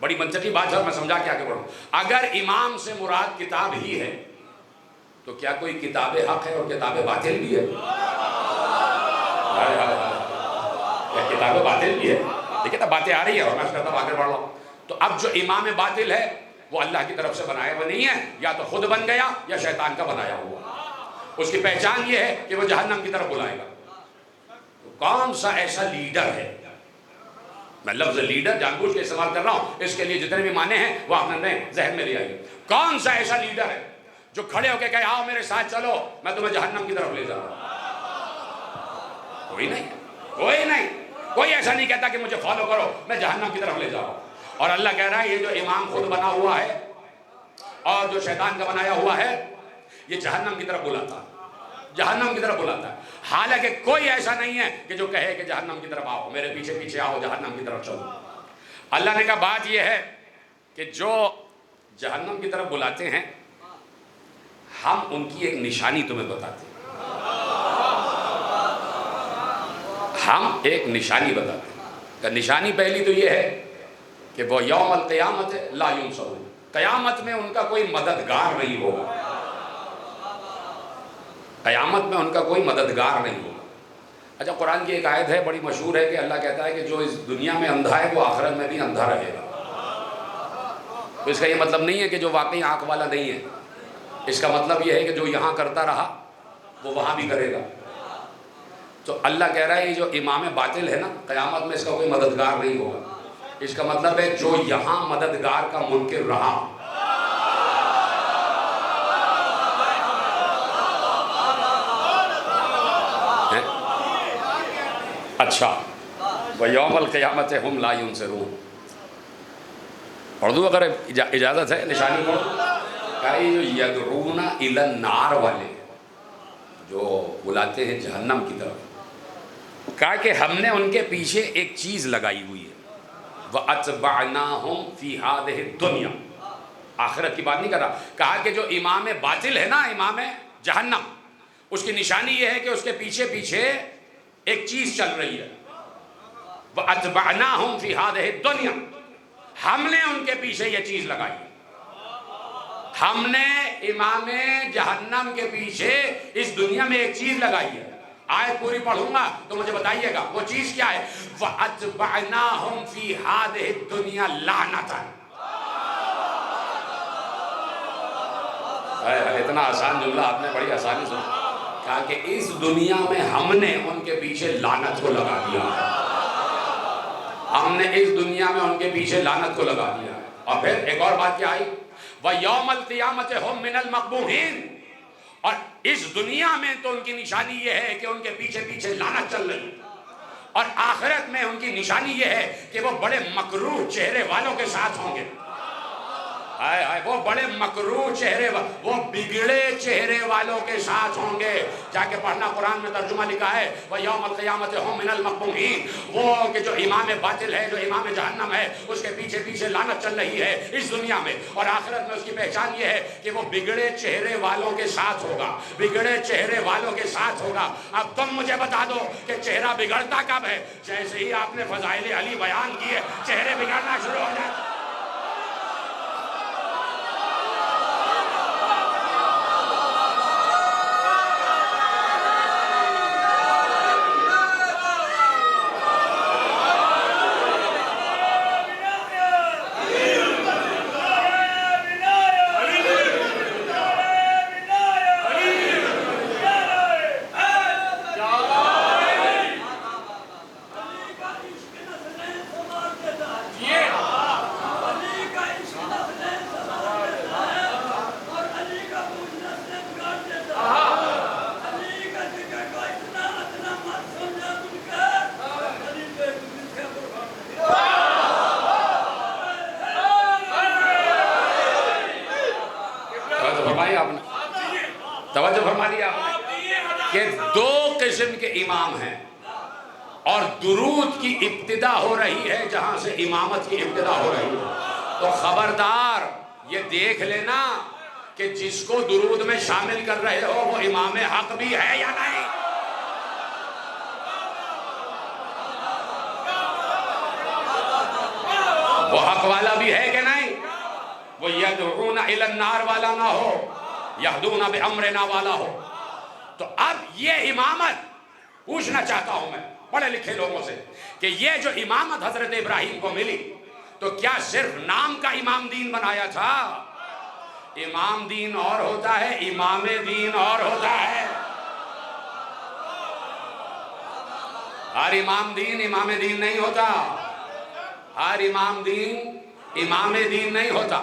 بڑی منطقی بات ہے، میں سمجھا کے آگے بڑھوں۔ اگر امام سے مراد کتاب ہی ہے تو کیا کوئی کتاب حق ہے اور کتاب باطل بھی ہے؟ کیا کتاب باطل بھی ہے؟ دیکھیں نا باتیں آ رہی ہے اور میں اس کا آگے بڑھ رہا ہوں۔ تو اب جو امام باطل ہے وہ اللہ کی طرف سے بنایا ہوا نہیں ہے، یا تو خود بن گیا یا شیطان کا بنایا ہوا۔ اس کی پہچان یہ ہے کہ وہ جہنم کی طرف بلائے گا۔ تو کون سا ایسا لیڈر ہے، میں لفظ لیڈر جان بوجھ کے استعمال کر رہا ہوں، اس کے لیے جتنے بھی معنی ہیں وہ آپ نے ذہن میں لے آئیے۔ کون سا ایسا لیڈر ہے جو کھڑے ہو کے کہے آؤ میرے ساتھ چلو میں تمہیں جہنم کی طرف لے جا رہا ہوں؟ کوئی نہیں، کوئی نہیں، کوئی ایسا نہیں کہتا کہ مجھے فالو کرو میں جہنم کی طرف لے جا رہا ہوں۔ اور اللہ کہہ رہا ہے یہ جو امام خود بنا ہوا ہے اور جو شیطان کا بنایا ہوا ہے یہ جہنم کی طرف بلاتا ہے۔ جہنم کی طرف بلاتا ہے. حالانکہ کوئی ایسا نہیں ہے کہ جو کہے کہ جہنم کی طرف آؤ، میرے پیچھے پیچھے آؤ، جہنم کی طرف چلو. اللہ نے کہا بات یہ ہے کہ جو جہنم کی طرف بلاتے ہیں ہم ان کی ایک نشانی تمہیں بتاتے ہیں. ہم ایک نشانی بتاتے ہیں. کہ نشانی پہلی تو یہ ہے کہ وہ یوم القیامت لا ینصرون، قیامت میں ان کا کوئی مددگار نہیں ہوگا. قیامت میں ان کا کوئی مددگار نہیں ہوگا. اچھا، قرآن کی ایک آیت ہے بڑی مشہور ہے کہ اللہ کہتا ہے کہ جو اس دنیا میں اندھا ہے وہ آخرت میں بھی اندھا رہے گا. تو اس کا یہ مطلب نہیں ہے کہ جو واقعی آنکھ والا نہیں ہے. اس کا مطلب یہ ہے کہ جو یہاں کرتا رہا وہ وہاں بھی کرے گا. تو اللہ کہہ رہا ہے یہ جو امام باطل ہے نا، قیامت میں اس کا کوئی مددگار نہیں ہوگا. اس کا مطلب ہے جو یہاں مددگار کا منکر رہا اچھا وَيَوْمَ الْقِيَامَةِ هُمْ لَا يُنْصَرُونَ. اردو اگر اجازت ہے نشانی پڑھو. کہا یہ جو یدعون الی النار والے جو بلاتے ہیں جہنم کی طرف، کہا کہ ہم نے ان کے پیچھے ایک چیز لگائی ہوئی ہے. وَأَتْبَعْنَاهُمْ فِي هَذِهِ الدُّنْيَا. آخرت کی بات نہیں کر رہا. کہا کہ جو امام باطل ہے نا، امام جہنم، اس کی نشانی یہ ہے کہ اس کے پیچھے پیچھے ایک چیز چل رہی ہے. وَأَتْبَعْنَاهُمْ فِي هَذِهِ الدُّنْيَا. ہم نے ان کے پیچھے یہ چیز لگائی. ہم نے امام جہنم کے پیچھے اس دنیا میں ایک چیز لگائی ہے. آیت پوری پڑھوں گا تو مجھے بتائیے گا وہ چیز کیا ہے. وَأَتْبَعْنَاهُمْ فِي هَذِهِ الدُّنْيَا لَعْنَةً. اتنا آسان جملہ آپ نے بڑی آسانی سنا. کہا کہ اس دنیا میں ہم نے ان کے پیچھے لعنت کو لگا دیا ہے. ہم نے اس دنیا میں ان کے پیچھے لعنت کو لگا دیا ہے. اور پھر ایک اور بات کیا آئی. وَيَوْمَ الْقِيَامَةِ هُمْ مِنَ الْمَقْبُوحِينَ. اور اس دنیا میں تو ان کی نشانی یہ ہے کہ ان کے پیچھے پیچھے لعنت چل رہی. اور آخرت میں ان کی نشانی یہ ہے کہ وہ بڑے مکروہ چہرے والوں کے ساتھ ہوں گے. وہ بڑے مکروہ چہرے، وہ بگڑے چہرے والوں کے ساتھ ہوں گے. جا کے پڑھنا، قرآن میں ترجمہ لکھا ہے وَيَوْمَ الْقِيَامَةِ هُمْ مِنَ الْمَقْبُوحِينَ. وہ کہ جو امام باطل ہے، جو امام جہنم ہے، اس کے پیچھے پیچھے لعنت چل رہی ہے اس دنیا میں. اور آخرت میں اس کی پہچان یہ ہے کہ وہ بگڑے چہرے والوں کے ساتھ ہوگا. بگڑے چہرے والوں کے ساتھ ہوگا. اب تم مجھے بتا دو کہ چہرہ بگڑتا کب ہے؟ جیسے ہی آپ نے فضائل علی بیان کیے چہرے بگڑنا شروع ہو جاتے. توجہ فرما دیا آپ نے کہ دو قسم کے امام ہیں اور درود کی ابتدا ہو رہی ہے جہاں سے امامت کی ابتدا ہو رہی ہے. تو خبردار یہ دیکھ لینا کہ جس کو درود میں شامل کر رہے ہو وہ امام حق بھی ہے یا نہیں. وہ حق والا بھی ہے کہ نہیں. وہ یدعون الی النار والا نہ ہو، یہدون بامرنا والا ہو. تو اب یہ امامت پوچھنا چاہتا ہوں میں پڑھے لکھے لوگوں سے کہ یہ جو امامت حضرت ابراہیم کو ملی تو کیا صرف نام کا امام دین بنایا تھا؟ امام دین اور ہوتا ہے، امام دین اور ہوتا ہے. ہر امام دین امام دین نہیں ہوتا. ہر امام دین امام دین نہیں ہوتا.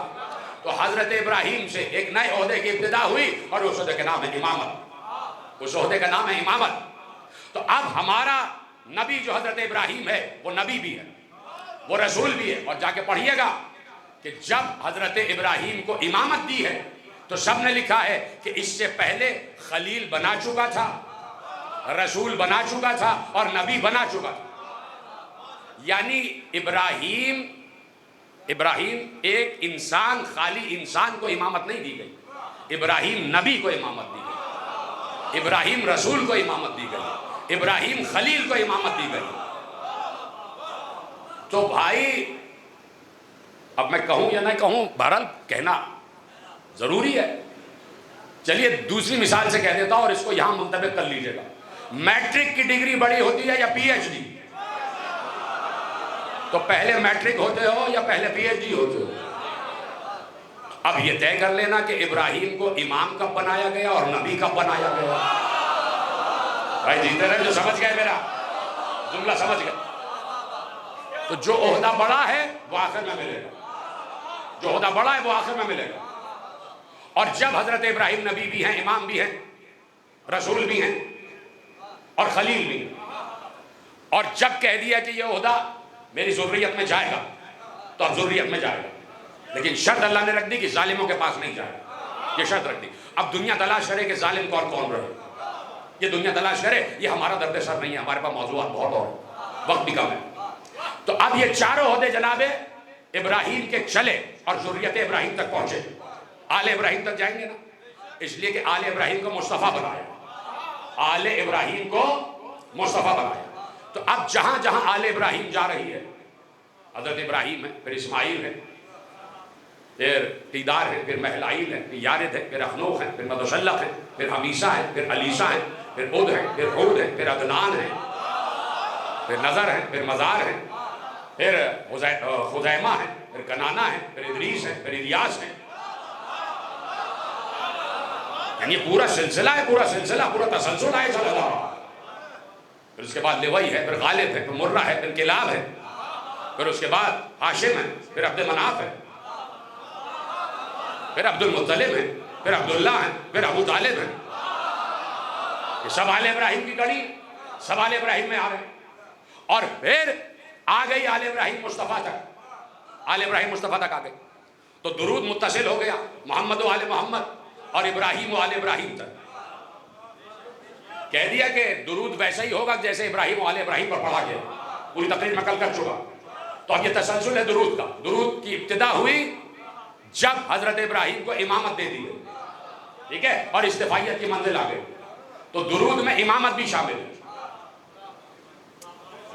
تو حضرت ابراہیم سے ایک نئے عہدے کی ابتدا ہوئی اور اس عہدے کا نام ہے امامت. اس عہدے کا نام ہے امامت. تو اب ہمارا نبی جو حضرت ابراہیم ہے وہ نبی بھی ہے، وہ رسول بھی ہے. اور جا کے پڑھیے گا کہ جب حضرت ابراہیم کو امامت دی ہے تو سب نے لکھا ہے کہ اس سے پہلے خلیل بنا چکا تھا، رسول بنا چکا تھا اور نبی بنا چکا تھا. یعنی ابراہیم ایک انسان، خالی انسان کو امامت نہیں دی گئی، ابراہیم نبی کو امامت دی گئی، ابراہیم رسول کو امامت دی گئی، ابراہیم خلیل کو امامت دی گئی. تو بھائی اب میں کہوں یا نہ کہوں، بہرحال کہنا ضروری ہے. چلیے دوسری مثال سے کہہ دیتا ہوں اور اس کو یہاں منطبق کر لیجئے گا. میٹرک کی ڈگری بڑی ہوتی ہے یا پی ایچ ڈی؟ تو پہلے میٹرک ہوتے ہو یا پہلے پی ایچ ڈی ہوتے ہو؟ اب یہ طے کر لینا کہ ابراہیم کو امام کب بنایا گیا اور نبی کب بنایا گیا. بھائی جیتے رہے جو سمجھ گئے، میرا جملہ سمجھ گئے. تو جو عہدہ بڑا ہے وہ آخر میں ملے گا، جو عہدہ بڑا ہے وہ آخر میں ملے گا. اور جب حضرت ابراہیم نبی بھی ہیں، امام بھی ہیں، رسول بھی ہیں اور خلیل بھی ہیں، اور جب کہہ دیا کہ یہ عہدہ میری ذریت میں جائے گا تو اب ذریت میں جائے گا، لیکن شرط اللہ نے رکھ دی کہ ظالموں کے پاس نہیں جائے گا. یہ شرط رکھ دی. اب دنیا تلاش کرے کہ ظالم کون رہے، یہ دنیا تلاش کرے، یہ ہمارا درد سر نہیں ہے، ہمارے پاس موضوعات بہت اور وقت بھی کم ہے. تو اب یہ چاروں عہدے جناب ابراہیم کے چلے اور ذریت ابراہیم تک پہنچے. آل ابراہیم تک جائیں گے نا، اس لیے کہ آل ابراہیم کو مصطفیٰ بنایا، آل ابراہیم کو مصطفیٰ بنایا. تو اب جہاں جہاں آل ابراہیم جا رہی ہے، حضرت ابراہیم ہے، پھر اسماعیل ہے، پھر تیدار ہے، پھر محلائیل ہے، پھر یارد ہے، پھر اخنوخ ہے، پھر مدوشلق ہے، پھر حمیسہ ہے، پھر علیسہ ہے، پھر عد ہے، پھر عود ہے، پھر عدنان ہے، پھر نظر ہے، پھر مزار ہے، پھر خزیمہ ہے، پھر کنانہ ہے، پھر ادریس ہے، پھر الیاس ہے. یعنی پورا سلسلہ ہے، پورا تسلسل آئے چلا جا رہا. پھر اس کے بعد لوئی ہے، پھر غالب ہے، پھر مرہ ہے، پھر کلاب ہے، پھر اس کے بعد ہاشم ہے، پھر عبد مناف ہے، پھر عبد المطلب ہے، پھر عبداللہ ہے، پھر ابو طالب ہے. یہ سب آل ابراہیم کی کڑی، سب آل ابراہیم میں آ رہے ہیں. اور پھر آ گئی آل ابراہیم مصطفیٰ تک، آل ابراہیم مصطفیٰ تک آ گئی. تو درود متصل ہو گیا محمد و آل محمد اور ابراہیم و آل ابراہیم تک. کہہ دیا کہ درود ویسا ہی ہوگا جیسے ابراہیم و آل ابراہیم پر پڑھا گیا. پوری تقریر میں کل کر چکا. تو اب یہ تسلسل ہے درود کا. درود کی ابتدا ہوئی جب حضرت ابراہیم کو امامت دے دی گئی، ٹھیک ہے، اور استفائیت کی منزل آ گئی. تو درود میں امامت بھی شامل ہے،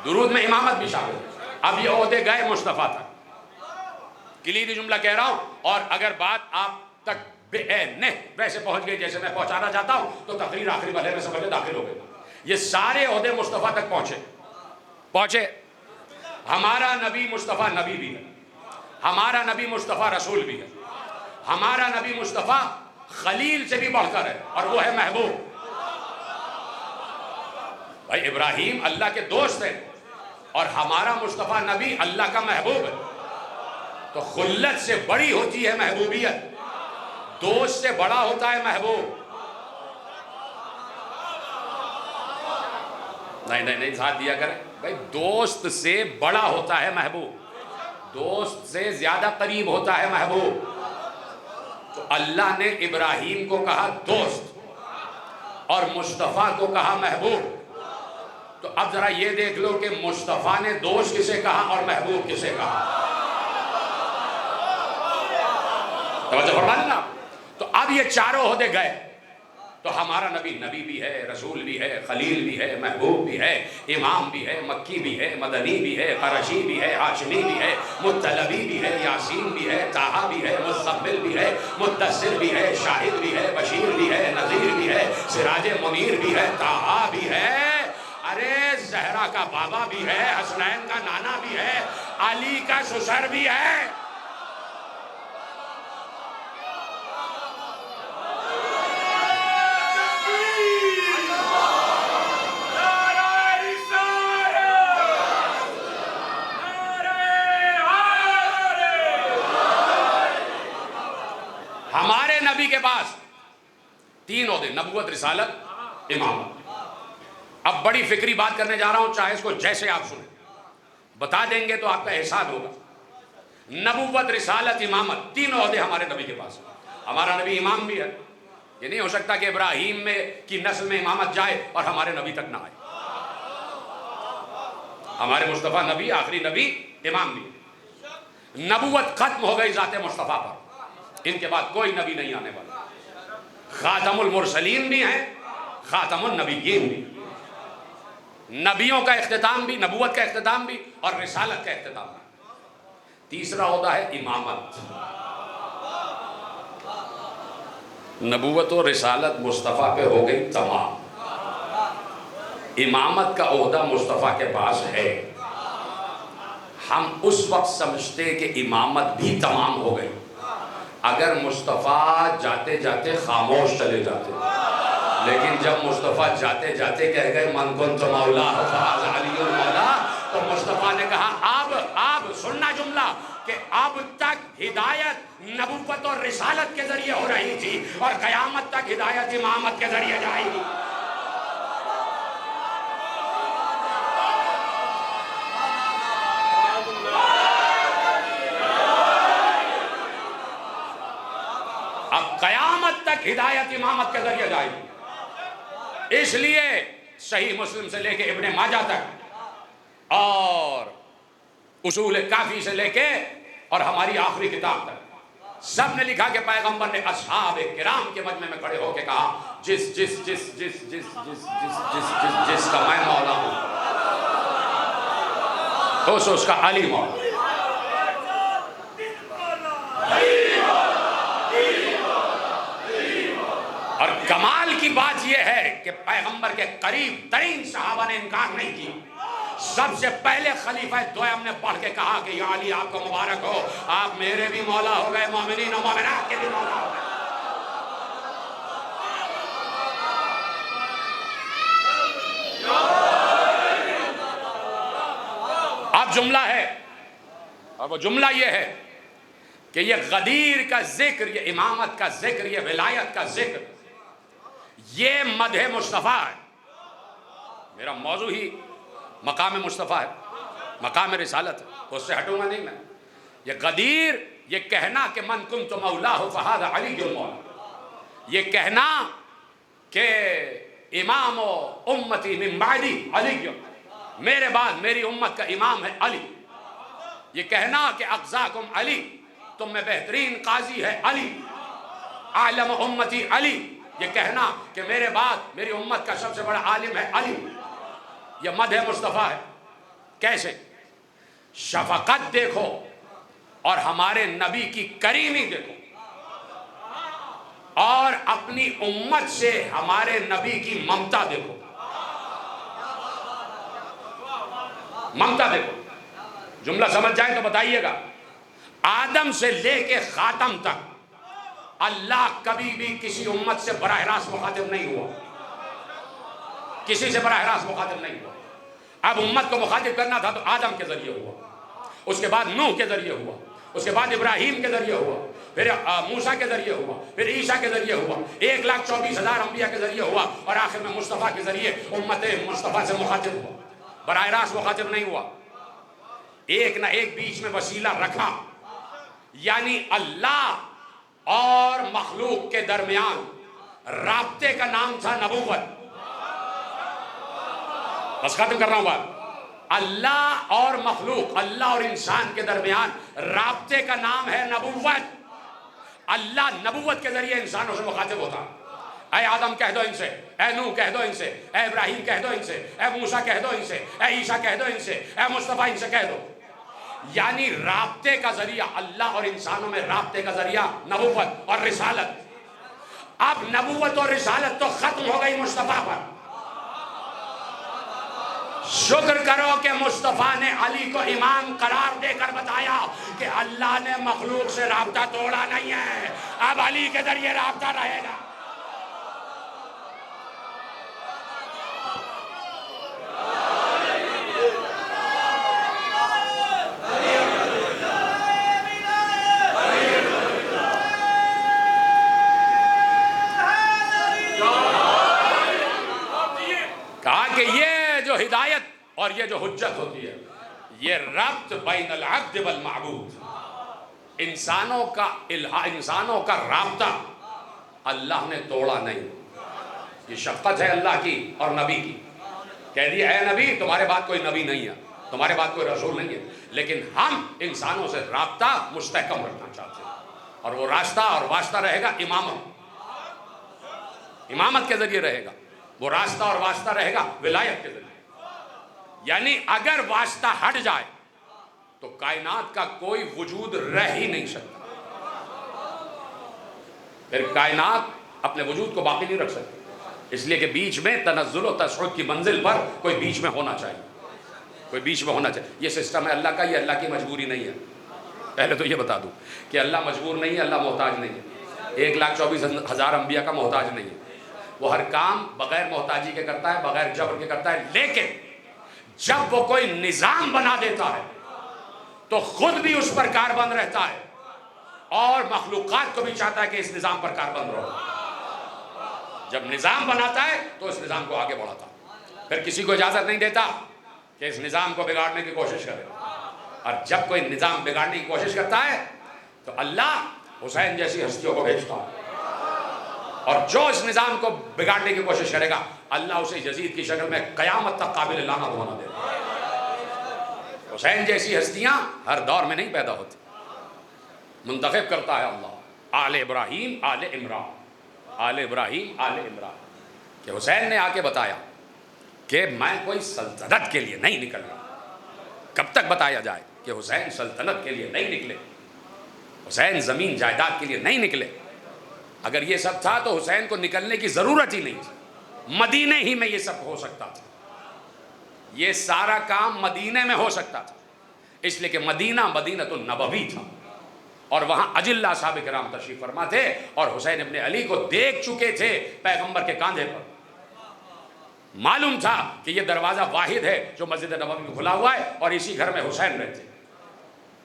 درود میں امامت بھی شامل ہے. اب یہ عہدے گئے مصطفیٰ تک. کلیدی جملہ کہہ رہا ہوں، اور اگر بات آپ تک ویسے پہنچ گئی جیسے میں پہنچانا چاہتا ہوں تو تقریر آخری بھلے میں سمجھے داخل ہو گئے. یہ سارے عہدے مصطفیٰ تک پہنچے. ہمارا نبی مصطفیٰ نبی بھی ہے، ہمارا نبی مصطفیٰ رسول بھی ہے، ہمارا نبی مصطفیٰ خلیل سے بھی بڑھ کر ہے، اور وہ ہے محبوب. بھائی ابراہیم اللہ کے دوست ہیں اور ہمارا مصطفیٰ نبی اللہ کا محبوب ہے. تو خلت سے بڑی ہوتی ہے محبوبیت، دوست سے بڑا ہوتا ہے محبوب. نہیں ساتھ دیا کریں بھائی. دوست سے بڑا ہوتا ہے محبوب، دوست سے زیادہ قریب ہوتا ہے محبوب. تو اللہ نے ابراہیم کو کہا دوست اور مصطفیٰ کو کہا محبوب. تو اب ذرا یہ دیکھ لو کہ مصطفیٰ نے دوست کسے کہا اور محبوب کسے کہا. توجہ فرما لینا. تو اب یہ چاروں عہدے گئے. تو ہمارا نبی بھی ہے، رسول بھی ہے، خلیل بھی ہے، محبوب بھی ہے، امام بھی ہے، مکی بھی ہے، مدنی بھی ہے، قرشی بھی ہے، ہاشمی بھی ہے، مطلبی بھی ہے، یاسین بھی ہے، طٰہٰ بھی ہے، مزمل بھی ہے، مدثر بھی ہے، شاہد بھی ہے، بشیر بھی ہے، نذیر بھی ہے، سراج منیر بھی ہے، طٰہٰ بھی ہے، ارے زہرا کا بابا بھی ہے، حسنین کا نانا بھی ہے، علی کا سسر بھی ہے. ہمارے نبی کے پاس 3 عہدے، نبوت، رسالت، امامت. اب بڑی فکری بات کرنے جا رہا ہوں، چاہے اس کو جیسے آپ سنیں، بتا دیں گے تو آپ کا احسان ہوگا. نبوت، رسالت، امامت، 3 عہدے ہمارے نبی کے پاس. ہمارا نبی امام بھی ہے. یہ نہیں ہو سکتا کہ ابراہیم میں کی نسل میں امامت جائے اور ہمارے نبی تک نہ آئے. ہمارے مصطفیٰ نبی آخری نبی امام بھی. نبوت ختم ہو گئی ذات مصطفیٰ پر، ان کے بعد کوئی نبی نہیں آنے والا. خاتم المرسلین بھی ہیں، خاتم النبیین بھی. نبیوں کا اختتام بھی، نبوت کا اختتام بھی اور رسالت کا اختتام بھی. تیسرا ہوتا ہے امامت. نبوت و رسالت مصطفیٰ پہ ہو گئی تمام. امامت کا عہدہ مصطفیٰ کے پاس ہے. ہم اس وقت سمجھتے کہ امامت بھی تمام ہو گئی اگر مصطفیٰ جاتے جاتے خاموش چلے جاتے. لیکن جب مصطفیٰ جاتے جاتے کہہ گئے من کنت مولا فہذا علی المولا، تو مصطفیٰ نے کہا اب سننا جملہ کہ اب تک ہدایت نبوت اور رسالت کے ذریعے ہو رہی تھی اور قیامت تک ہدایت امامت کے ذریعے جائے گی. اب قیامت تک ہدایت امامت کے ذریعے جائے گی. اس لیے صحیح مسلم سے لے کے ابن ماجہ تک اور اصول کافی سے لے کے اور ہماری آخری کتاب تک سب نے لکھا کہ پیغمبر نے اصحاب کرام کے مجمع میں کھڑے ہو کے کہا جس جس جس جس جس جس جس جس جس جس کا میں مولا ہوں اس کا علی مولا. اور کمال کی بات یہ ہے کہ پیغمبر کے قریب ترین صحابہ نے انکار نہیں کی. سب سے پہلے خلیفہ دویم نے پڑھ کے کہا کہ یا علی آپ کو مبارک ہو، آپ میرے بھی مولا ہو گئے، مومنین و مومنات کے بھی مولا ہو گئے. اب جملہ ہے اور وہ جملہ یہ ہے کہ یہ غدیر کا ذکر، یہ امامت کا ذکر، یہ ولایت کا ذکر، یہ مدح مصطفیٰ ہے. میرا موضوع ہی مقام مصطفیٰ ہے، مقام رسالت ہے، تو اس سے ہٹوں گا نہیں میں. یہ غدیر، یہ کہنا کہ من کنت مولا فہذا علی المولا، یہ کہنا کہ امام و امتی من بعدی علی، میرے بعد میری امت کا امام ہے علی. یہ کہنا کہ اقضاکم علی، تم میں بہترین قاضی ہے علی. عالم امتی علی، یہ کہنا کہ میرے بعد میری امت کا سب سے بڑا عالم ہے علی. یہ مدح مصطفیٰ ہے. کیسے؟ شفقت دیکھو اور ہمارے نبی کی کریمی دیکھو اور اپنی امت سے ہمارے نبی کی ممتا دیکھو. ممتا دیکھو. جملہ سمجھ جائیں تو بتائیے گا. آدم سے لے کے خاتم تک اللہ کبھی بھی کسی امت سے براہ راست مخاطب نہیں ہوا، کسی سے براہ راست مخاطب نہیں ہوا. اب امت کو مخاطب کرنا تھا تو آدم کے ذریعے ہوا، اس کے بعد نوح کے ذریعے ہوا، اس کے بعد ابراہیم کے ذریعے ہوا، پھر موسیٰ کے ذریعے ہوا، پھر عیسیٰ کے ذریعے ہوا، 1,24,000 انبیاء کے ذریعے ہوا اور آخر میں مصطفیٰ کے ذریعے امت مصطفیٰ سے مخاطب ہوا. براہ راست مخاطب نہیں ہوا، ایک نہ ایک بیچ میں وسیلہ رکھا. یعنی اللہ اور مخلوق کے درمیان رابطے کا نام تھا نبوت. بس ختم کر رہا ہوں بات. اللہ اور مخلوق، اللہ اور انسان کے درمیان رابطے کا نام ہے نبوت. اللہ نبوت کے ذریعے انسانوں سے مخاطب ہوتا. اے آدم کہہ دو ان سے، اے نوح کہہ دو ان سے، اے ابراہیم کہہ دو ان سے، اے موسیٰ کہہ دو ان سے، اے عیسیٰ کہہ دو ان سے، اے مصطفیٰ ان سے کہہ دو. یعنی رابطے کا ذریعہ، اللہ اور انسانوں میں رابطے کا ذریعہ نبوت اور رسالت. اب نبوت اور رسالت تو ختم ہو گئی مصطفیٰ پر. شکر کرو کہ مصطفیٰ نے علی کو امام قرار دے کر بتایا کہ اللہ نے مخلوق سے رابطہ توڑا نہیں ہے، اب علی کے ذریعے رابطہ رہے گا. کہا کہ یہ جو ہدایت اور یہ جو حجت ہوتی ہے، یہ ربط بین العبد والمعبود، انسانوں کا رابطہ اللہ نے توڑا نہیں. یہ شفقت ہے اللہ کی اور نبی کی. کہہ دیا اے نبی تمہارے بعد کوئی نبی نہیں ہے, تمہارے بعد کوئی رسول نہیں ہے, لیکن ہم انسانوں سے رابطہ مستحکم رکھنا چاہتے ہیں, اور وہ راستہ اور واسطہ رہے گا امامت کے ذریعے رہے گا. وہ راستہ اور واسطہ رہے گا ولایت کے ذریعے. یعنی اگر واسطہ ہٹ جائے تو کائنات کا کوئی وجود رہ ہی نہیں سکتا. پھر کائنات اپنے وجود کو باقی نہیں رکھ سکتی, اس لیے کہ بیچ میں تنزل و تصعد کی منزل پر کوئی بیچ میں ہونا چاہیے, کوئی بیچ میں ہونا چاہیے. یہ سسٹم ہے اللہ کا, یہ اللہ کی مجبوری نہیں ہے. پہلے تو یہ بتا دوں کہ اللہ مجبور نہیں ہے, اللہ محتاج نہیں ہے. 1,24,000 انبیاء کا محتاج نہیں ہے. وہ ہر کام بغیر محتاجی کے کرتا ہے, بغیر جبر کے کرتا ہے. لیکن جب وہ کوئی نظام بنا دیتا ہے تو خود بھی اس پر کاربند رہتا ہے اور مخلوقات کو بھی چاہتا ہے کہ اس نظام پر کاربند رہو. جب نظام بناتا ہے تو اس نظام کو آگے بڑھاتا ہے, پھر کسی کو اجازت نہیں دیتا کہ اس نظام کو بگاڑنے کی کوشش کرے. اور جب کوئی نظام بگاڑنے کی کوشش کرتا ہے تو اللہ حسین جیسی ہستیوں کو بھیجتا ہے, اور جو اس نظام کو بگاڑنے کی کوشش کرے گا اللہ اسے یزید کی شکل میں قیامت تک قابل لعنت ہونا دے گا. حسین جیسی ہستیاں ہر دور میں نہیں پیدا ہوتی, منتخب کرتا ہے اللہ. آل ابراہیم آل عمران, آل ابراہیم آل عمران. کہ حسین نے آ کے بتایا کہ میں کوئی سلطنت کے لیے نہیں نکل رہا. کب تک بتایا جائے کہ حسین سلطنت کے لیے نہیں نکلے, حسین زمین جائیداد کے لیے نہیں نکلے. اگر یہ سب تھا تو حسین کو نکلنے کی ضرورت ہی نہیں تھی. مدینے ہی میں یہ سب ہو سکتا تھا, یہ سارا کام مدینے میں ہو سکتا تھا, اس لیے کہ مدینہ مدینۃ النبوی تھا, اور وہاں اجلہ صحابہ کرام تشریف فرما تھے, اور حسین ابن علی کو دیکھ چکے تھے پیغمبر کے کاندھے پر. معلوم تھا کہ یہ دروازہ واحد ہے جو مسجد نبوی میں کھلا ہوا ہے, اور اسی گھر میں حسین رہتے,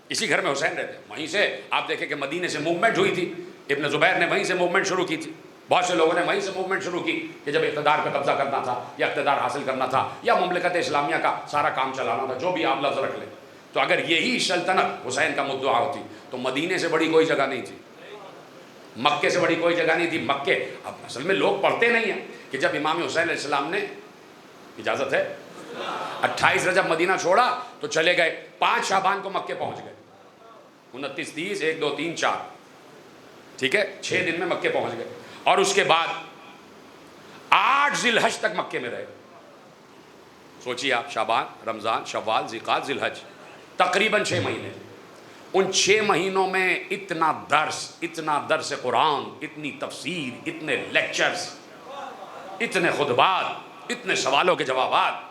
اسی گھر میں حسین رہتے. وہیں سے آپ دیکھیں کہ مدینے سے موومنٹ ہوئی تھی, ابن زبیر نے وہیں سے موومنٹ شروع کی تھی. بہت سے لوگوں نے وہیں سے موومنٹ شروع کی کہ جب اقتدار پہ قبضہ کرنا تھا یا اقتدار حاصل کرنا تھا یا مملکت اسلامیہ کا سارا کام چلانا تھا, جو بھی آپ لفظ رکھ لیں. تو اگر یہی سلطنت حسین کا مدعا ہوتی تو مدینے سے بڑی کوئی جگہ نہیں تھی, مکے سے بڑی کوئی جگہ نہیں تھی. مکے اب اصل میں لوگ پڑھتے نہیں ہیں کہ جب امام حسین علیہ السلام نے, اجازت ہے, 28 رجب مدینہ چھوڑا تو چلے گئے, 5 شعبان کو مکے پہنچ گئے, 29 30 1 2 3 4, ٹھیک ہے, 6 دن میں مکے پہنچ گئے. اور اس کے بعد 8 ذی الحج تک مکے میں رہے. سوچیے آپ, شعبان, رمضان, شوال, ذی القعدہ, ذی الحج, تقریباً 6 مہینے. ان 6 مہینوں میں اتنا درس قرآن, اتنی تفسیر, اتنے لیکچرز, اتنے خطبات, اتنے سوالوں کے جوابات.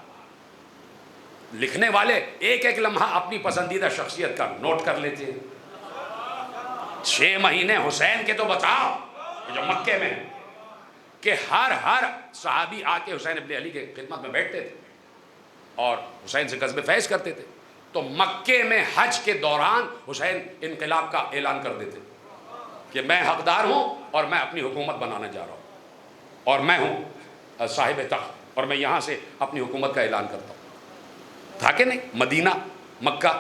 لکھنے والے ایک ایک لمحہ اپنی پسندیدہ شخصیت کا نوٹ کر لیتے ہیں. 6 مہینے حسین کے تو بتاؤ جو مکے میں, کہ ہر صحابی آ کے حسین ابن علی کے خدمت میں بیٹھتے تھے اور حسین سے قصب فیض کرتے تھے. تو مکے میں حج کے دوران حسین انقلاب کا اعلان کر دیتے کہ میں حقدار ہوں اور میں اپنی حکومت بنانے جا رہا ہوں, اور میں ہوں صاحب تخت, اور میں یہاں سے اپنی حکومت کا اعلان کرتا ہوں. تھا کہ نہیں؟ مدینہ, مکہ,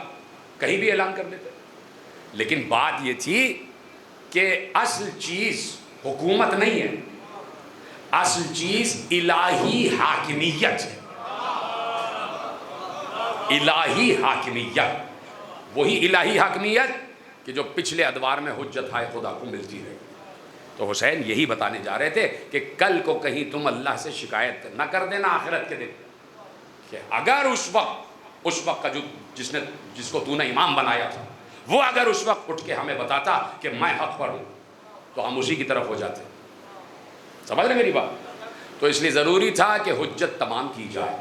کہیں بھی اعلان کر دیتے. لیکن بات یہ تھی کہ اصل چیز حکومت نہیں ہے, اصل چیز الہی حاکمیت ہے. الہی حاکمیت, وہی الہی حاکمیت کہ جو پچھلے ادوار میں حجت ہے خدا کو ملتی رہی. تو حسین یہی بتانے جا رہے تھے کہ کل کو کہیں تم اللہ سے شکایت نہ کر دینا آخرت کے دن, کہ اگر اس وقت کا جس کو تو نے امام بنایا تھا, وہ اگر اس وقت اٹھ کے ہمیں بتاتا کہ میں حق پر ہوں, تو ہم اسی کی طرف ہو جاتے. سمجھ رہے میری بات؟ تو اس لیے ضروری تھا کہ حجت تمام کی جائے,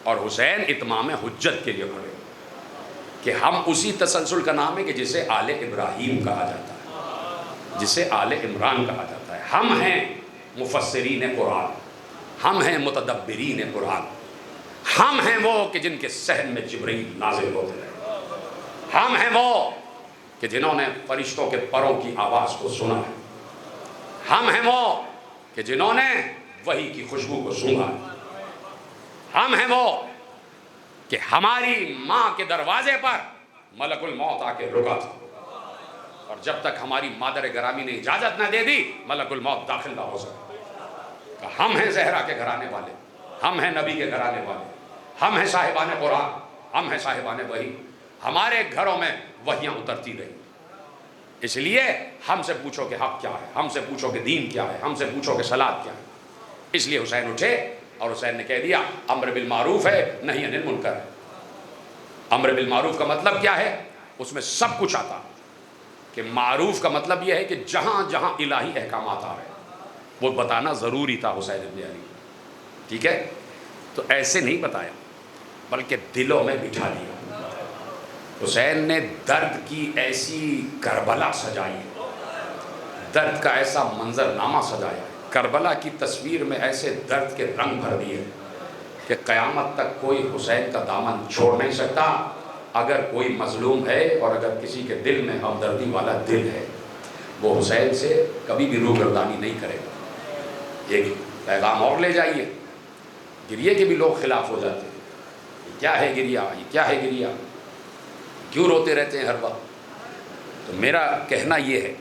اور حسین اتمام حجت کے لیے کھڑے, کہ ہم اسی تسلسل کا نام ہے کہ جسے آل ابراہیم کہا جاتا ہے, جسے آل عمران کہا جاتا ہے. ہم ہیں مفسرین قرآن, ہم ہیں متدبرین قرآن, ہم ہیں وہ کہ جن کے صحن میں جبرائیل نازل ہوتے رہے, ہم ہیں وہ کہ جنہوں نے فرشتوں کے پروں کی آواز کو سنا ہے, ہم ہیں وہ کہ جنہوں نے وحی کی خوشبو کو سونگھا ہے, ہم ہیں وہ کہ ہماری ماں کے دروازے پر ملک الموت آ کے رکا تھا, اور جب تک ہماری مادر گرامی نے اجازت نہ دے دی ملک الموت داخل نہ ہو سکا۔ ہم ہیں زہرا کے گھرانے والے، ہم ہیں نبی کے گھرانے والے، ہم ہیں صاحبان قرآن، ہم ہیں صاحبان وحی، ہمارے گھروں میں وحیاں اترتی رہی، اس لیے ہم سے پوچھو کہ حق کیا ہے، ہم سے پوچھو کہ دین کیا ہے، ہم سے پوچھو کہ صلاۃ کیا ہے۔ اس لیے حسین اٹھے اور حسین نے کہہ دیا امر بالمعروف ہے نہی عن المنکر ہے۔ امر بالمعروف کا مطلب کیا ہے؟ اس میں سب کچھ آتا، کہ معروف کا مطلب یہ ہے کہ جہاں جہاں الہی احکامات آ رہے ہیں وہ بتانا ضروری تھا حسین ابن علی، ٹھیک ہے؟ تو ایسے نہیں بتایا بلکہ دلوں میں بٹھا دیا۔ حسین نے درد کی ایسی کربلا سجائی، درد کا ایسا منظرنامہ سجایا، کربلا کی تصویر میں ایسے درد کے رنگ بھر دیے کہ قیامت تک کوئی حسین کا دامن چھوڑ نہیں سکتا۔ اگر کوئی مظلوم ہے اور اگر کسی کے دل میں ہمدردی والا دل ہے وہ حسین سے کبھی بھی روگردانی نہیں کرے گا۔ ایک پیغام اور لے جائیے، گریے کے بھی لوگ خلاف ہو جاتے ہیں، یہ کیا ہے گریا، یہ کیا ہے گریا، کیوں روتے رہتے ہیں ہر وقت؟ تو میرا کہنا یہ ہے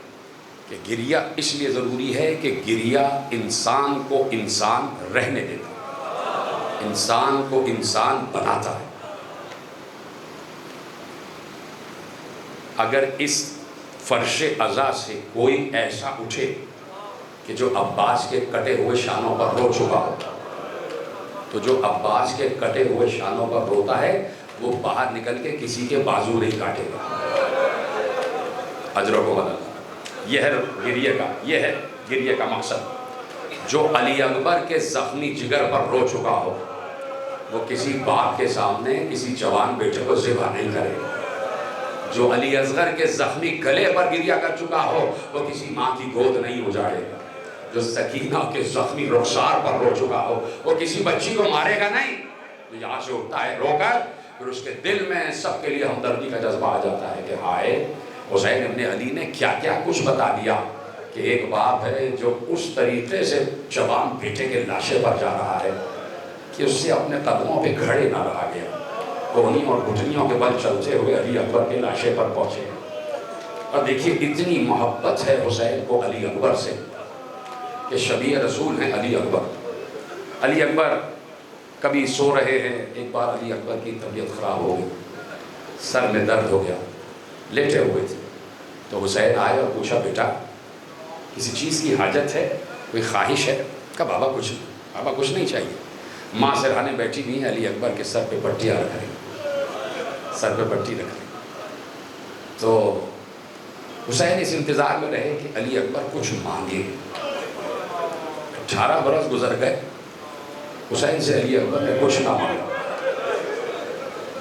کہ گریا اس لیے ضروری ہے کہ گریا انسان کو انسان رہنے دیتا ہے، انسان کو انسان بناتا ہے۔ اگر اس فرش عزا سے کوئی ایسا اٹھے کہ جو عباس کے کٹے ہوئے شانوں پر رو چکا ہو، تو جو عباس کے کٹے ہوئے شانوں پر روتا ہے وہ باہر نکل کے کسی کے بازو نہیں کاٹے گا، اجروں کو بدل۔ یہ ہے گریے کا مقصد۔ جو علی اکبر کے زخمی جگر پر رو چکا ہو وہ کسی باپ کے سامنے کسی جوان بیٹے کو ذبح نہیں کرے گا۔ جو علی اصغر کے زخمی گلے پر گریا کر چکا ہو وہ کسی ماں کی گود نہیں اجاڑے گا۔ جو سکینہ کے زخمی رخسار پر رو چکا ہو وہ کسی بچی کو مارے گا نہیں۔ جو یہاں سے اٹھتا ہے رو کر پھر اس کے دل میں سب کے لیے ہمدردی کا جذبہ آ جاتا ہے کہ ہائے حسین ابن علی نے کیا کیا کچھ بتا دیا، کہ ایک باپ ہے جو اس طریقے سے جوان بیٹے کے لاشے پر جا رہا ہے کہ اس سے اپنے قدموں پہ کھڑے نہ رہا گیا، کوہنی اور گھٹنیوں کے بل چلتے ہوئے علی اکبر کے لاشے پر پہنچے۔ اور دیکھیے اتنی محبت ہے حسین کو علی اکبر سے کہ شبیہ رسول ہیں علی اکبر۔ علی اکبر کبھی سو رہے ہیں، ایک بار علی اکبر کی طبیعت خراب ہو گئی، سر میں درد ہو گیا، لیٹے ہوئے تھے، تو حسین آئے اور پوچھا بیٹا کسی چیز کی حاجت ہے، کوئی خواہش ہے؟ کہا بابا کچھ نہیں چاہیے۔ ماں سرہانے بیٹھی ہوئی ہیں، علی اکبر کے سر پہ پٹیاں رکھ رہی، سر پہ پٹی رکھ رہی۔ تو حسین اس انتظار میں رہے کہ علی اکبر کچھ مانگے۔ 18 برس گزر گئے، حسین سے علی اکبر نے کچھ نہ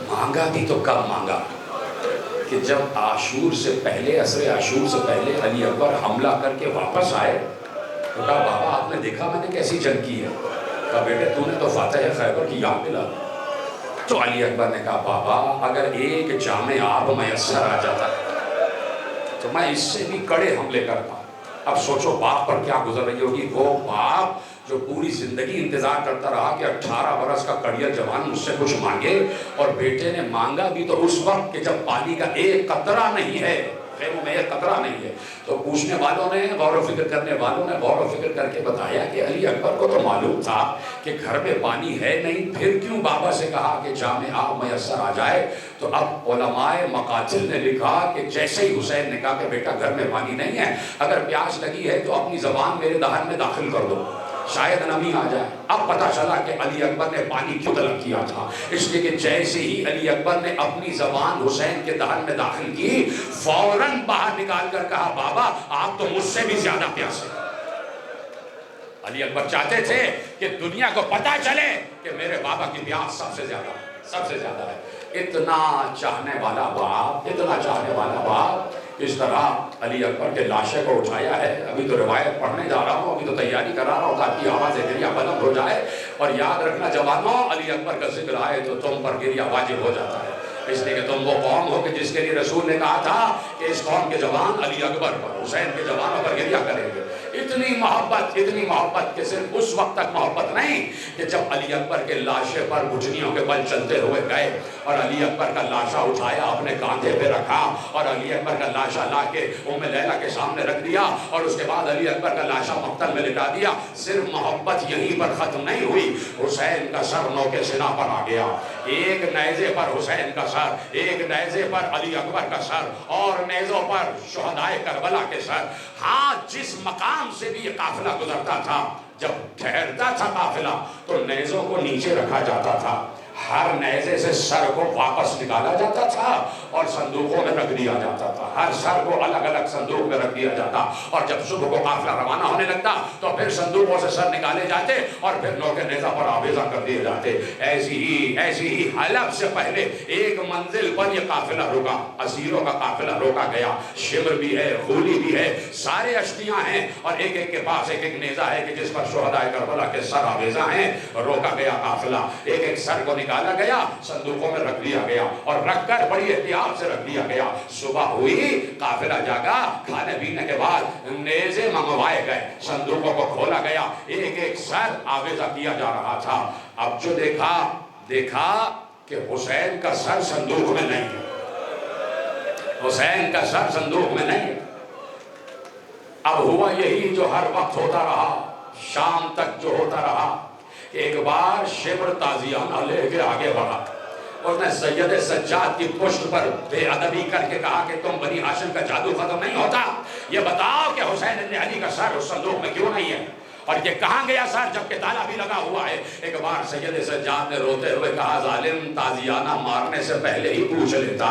مانگا بھی تو کب مانگا کہ جب عاشور سے پہلے، عصر عاشور سے پہلے علی اکبر حملہ کر کے واپس آئے تو کہا بابا آپ نے دیکھا میں نے کیسی جنگ کی ہے؟ کہا بیٹے تو نے تو فاتح خیبر کی یاد دلا۔ تو علی اکبر نے کہا بابا اگر ایک جام آب میسر آ جاتا تو میں اس سے بھی کڑے حملے کرتا۔ اب سوچو باپ پر کیا گزر رہی ہوگی، وہ باپ جو پوری زندگی انتظار کرتا رہا کہ 18 برس کا کڑیا جوان مجھ سے کچھ مانگے، اور بیٹے نے مانگا بھی تو اس وقت کہ جب پانی کا ایک قطرہ نہیں ہے، خیموں میں ایک قطرہ نہیں ہے۔ تو پوچھنے والوں نے، غور و فکر کرنے والوں نے غور و فکر کر کے بتایا کہ علی اکبر کو تو معلوم تھا کہ گھر میں پانی ہے نہیں، پھر کیوں بابا سے کہا کہ جام آب میسر آ جائے؟ تو اب علماء مقاتل نے لکھا کہ جیسے ہی حسین نے کہا کہ بیٹا گھر میں پانی نہیں ہے، اگر پیاس لگی ہے تو اپنی زبان میرے دہن میں داخل کر دو، شاید نمی آ جائے۔ اب پتہ چلا کہ علی اکبر نے پانی کیوں طلب کیا تھا، اس لیے کہ جیسے ہی علی اکبر نے اپنی زبان حسین کے دہن میں داخل کی فوراً باہر نکال کر کہا بابا آپ تو مجھ سے بھی زیادہ پیاسے۔ علی اکبر چاہتے تھے کہ دنیا کو پتہ چلے کہ میرے بابا کی پیاس سب سے زیادہ ہے۔ اتنا چاہنے والا باپ اس طرح علی اکبر کے لاشے کو اٹھایا ہے۔ ابھی تو روایت پڑھنے جا رہا ہوں، ابھی تو تیاری کر رہا ہوں تاکہ آواز گریہ بلند ہو جائے۔ اور یاد رکھنا جوانوں، علی اکبر کا ذکر آئے تو تم پر گریہ واجب ہو جاتا ہے، اس لیے کہ تم وہ قوم ہو کہ جس کے لیے رسول نے کہا تھا کہ اس قوم کے جوان علی اکبر پر، حسین کے جوانوں پر گریہ کریں گے۔ اتنی محبت کہ صرف اس وقت تک محبت نہیں کہ جب علی اکبر کے لاشے پر گھٹنیوں کے بل چلتے ہوئے گئے اور علی اکبر کا لاشا اٹھایا اپنے کاندھے پہ رکھا اور علی اکبر کا لاشا لا کے ام لیلہ کے سامنے رکھ دیا اور اس کے بعد علی اکبر کا لاشا مقتل میں لٹا دیا. صرف محبت یہیں پر ختم نہیں ہوئی. حسین کا سر نوکے سنا پر آ گیا. ایک نیزے پر حسین کا سر, ایک نیزے پر علی اکبر کا سر, اور نیزوں پر شہدائے کربلا کے سر. ہاں, جس مقام سے بھی یہ قافلہ گزرتا تھا, جب ٹھہرتا تھا قافلہ تو نیزوں کو نیچے رکھا جاتا تھا. ہر نیزے سے سر کو واپس نکالا جاتا تھا اور صندوقوں میں رکھ دیا جاتا تھا. ہر سر کو الگ الگ صندوق میں رکھ دیا جاتا, اور جب صبح کو قافلہ روانہ ہونے لگتا تو پھر صندوقوں سے سر نکالے جاتے اور پھر نوکے نیزہ پر آویزہ کر دیے جاتے. ایسی ہی حلب سے پہلے ایک منزل پر یہ قافلہ رکا, اسیروں کا قافلہ روکا گیا. شمر بھی ہے, خولی بھی ہے, سارے اشتیاں ہیں, اور ایک ایک کے پاس ایک ایک نیزہ ہے کہ جس پر شہدائے کربلا کے سر آویزہ ہیں. روکا گیا قافلہ, ایک ایک سر کو نکالا گیا, صندوقوں میں رکھ دیا گیا اور رکھ کر بڑی احتیاط سے رکھ دیا گیا. صبح ہوئی, قافلہ جاگا, کھانے پینے کے بعد نیزے منگوائے گئے, صندوقوں کو کھولا گیا, ایک ایک سر آویزہ کیا جا رہا تھا. اب جو دیکھا کہ حسین کا سر صندوق میں نہیں ہے, حسین کا سر صندوق میں نہیں ہے. اب ہوا یہی جو ہر وقت ہوتا رہا, شام تک جو ہوتا رہا. ایک بار شمر تازیانہ لے کے آگے بڑھا, اس نے سید سجاد کی پشت پر بے ادبی کر کے کہا کہ تم بنی ہاشم کا جادو ختم نہیں ہوتا, یہ بتاؤ کہ حسین ابن علی کا سر اس صندوق میں کیوں نہیں ہے, اور یہ کہاں گیا سر جبکہ تالا بھی لگا ہوا ہے. ایک بار سید سجاد نے روتے ہوئے کہا, ظالم, تازیانہ مارنے سے پہلے ہی پوچھ لیتا,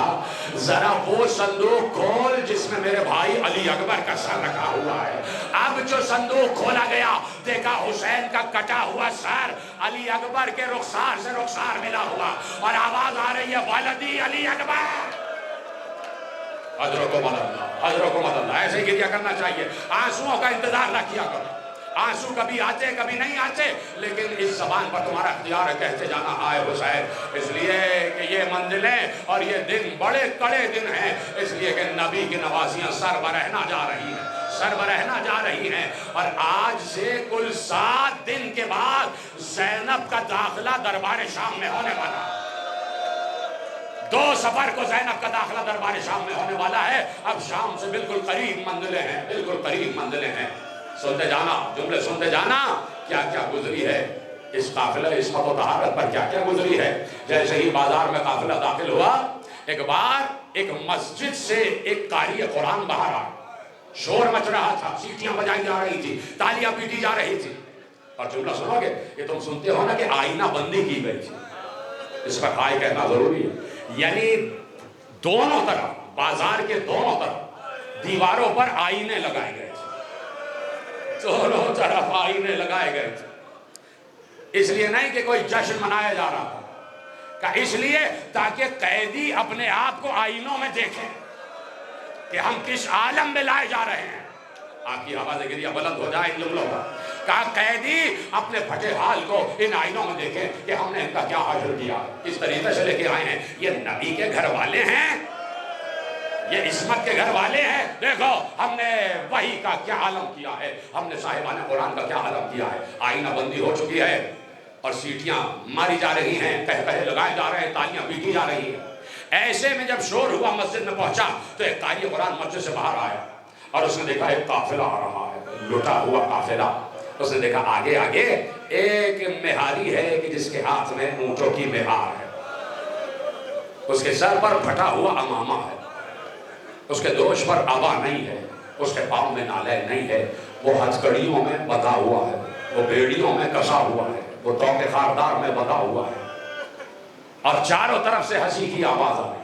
ذرا وہ صندوق کھول جس میں میرے بھائی علی اکبر کا سر رکھا ہوا ہے. اب جو صندوق کھولا گیا, دیکھا حسین کا کٹا ہوا سر علی اکبر کے رخسار سے رخسار ملا ہوا, اور آواز آ رہی ہے, والدی علی اکبر, حضرکم اللہ. ایسے گریہ کرنا چاہیے, آنسوؤں کا انتظار نہ کیا کرو. آنسو کبھی آتے کبھی نہیں آتے, لیکن اس زبان پر تمہارا اختیار ہے کہتے جانا, آئے حسین. اس لیے کہ یہ منزلیں اور یہ دن بڑے کڑے دن ہیں, اس لیے کہ نبی کی نوازیاں سر برہنا جا رہی ہیں, سر برہنا جا رہی ہیں. اور آج سے کل 7 دن کے بعد زینب کا داخلہ دربار شام میں ہونے والا ہے. 2 سفر کو زینب کا داخلہ دربار شام میں ہونے والا ہے. اب شام سے بالکل قریب منزلیں ہیں, بالکل قریب منزلیں ہیں. سنتے جانا, جملے سنتے جانا, کیا کیا گزری ہے اس قافلہ عصمت و طہارت پر, کیا کیا گزری ہے. جیسے ہی بازار میں قافلہ داخل ہوا, ایک بار ایک مسجد سے ایک قاری قرآن باہر آیا. شور مچ رہا تھا, سیٹیاں بجائی جا رہی تھی, تالیاں پیٹی جا رہی تھی. اور جملہ سنو گے کہ تم سنتے ہو نا کہ آئینہ بندی کی گئی تھی, اس پر ہائے کہنا ضروری ہے. یعنی دونوں طرف, بازار کے دونوں طرف دیواروں پر آئینے لگائے گئے تھے, دونوں طرف آئینے لگائے گئے تھے. اس لیے نہیں کہ کوئی جشن منایا جا رہا تھا, کہ اس لیے تاکہ قیدی اپنے آپ کو آئینوں میں دیکھیں کہ ہم کس عالم میں لائے جا رہے ہیں. آپ کی آواز گریہ بلند ہو جائے ان جملوں پر. کہا قیدی اپنے پھٹے حال کو ان آئینوں میں دیکھیں کہ ہم نے ان کا کیا حشر کیا, کس طریقے سے لے کے آئے ہیں. یہ نبی کے گھر والے ہیں, یہ عصمت کے گھر والے ہیں. دیکھو ہم نے وحی کا کیا عالم کیا ہے, ہم نے صاحبان قرآن کا کیا عالم کیا ہے. آئینہ بندی ہو چکی ہے اور سیٹیاں ماری جا رہی ہیں, کہے لگائے جا رہے ہیں, تالیاں پیٹی جا رہی ہیں. ایسے میں جب شور ہوا مسجد میں پہنچا تو ایک قاری قرآن مسجد سے باہر آیا اور اس نے دیکھا ایک قافلہ آ رہا ہے, لٹا ہوا قافلہ. اس نے دیکھا آگے آگے ایک مہاری ہے کہ جس کے ہاتھ میں اونٹوں کی مہار ہے, اس کے سر پر پھٹا ہوا امامہ ہے, اس کے دوش پر آبا نہیں ہے, اس کے پاؤں میں نالے نہیں ہے, وہ ہتھکڑیوں میں بندھا ہوا ہے, وہ بیڑیوں میں کسا ہوا ہے, وہ توقے خاردار میں بندھا ہوا ہے, اور چاروں طرف سے ہنسی کی آواز آ رہی.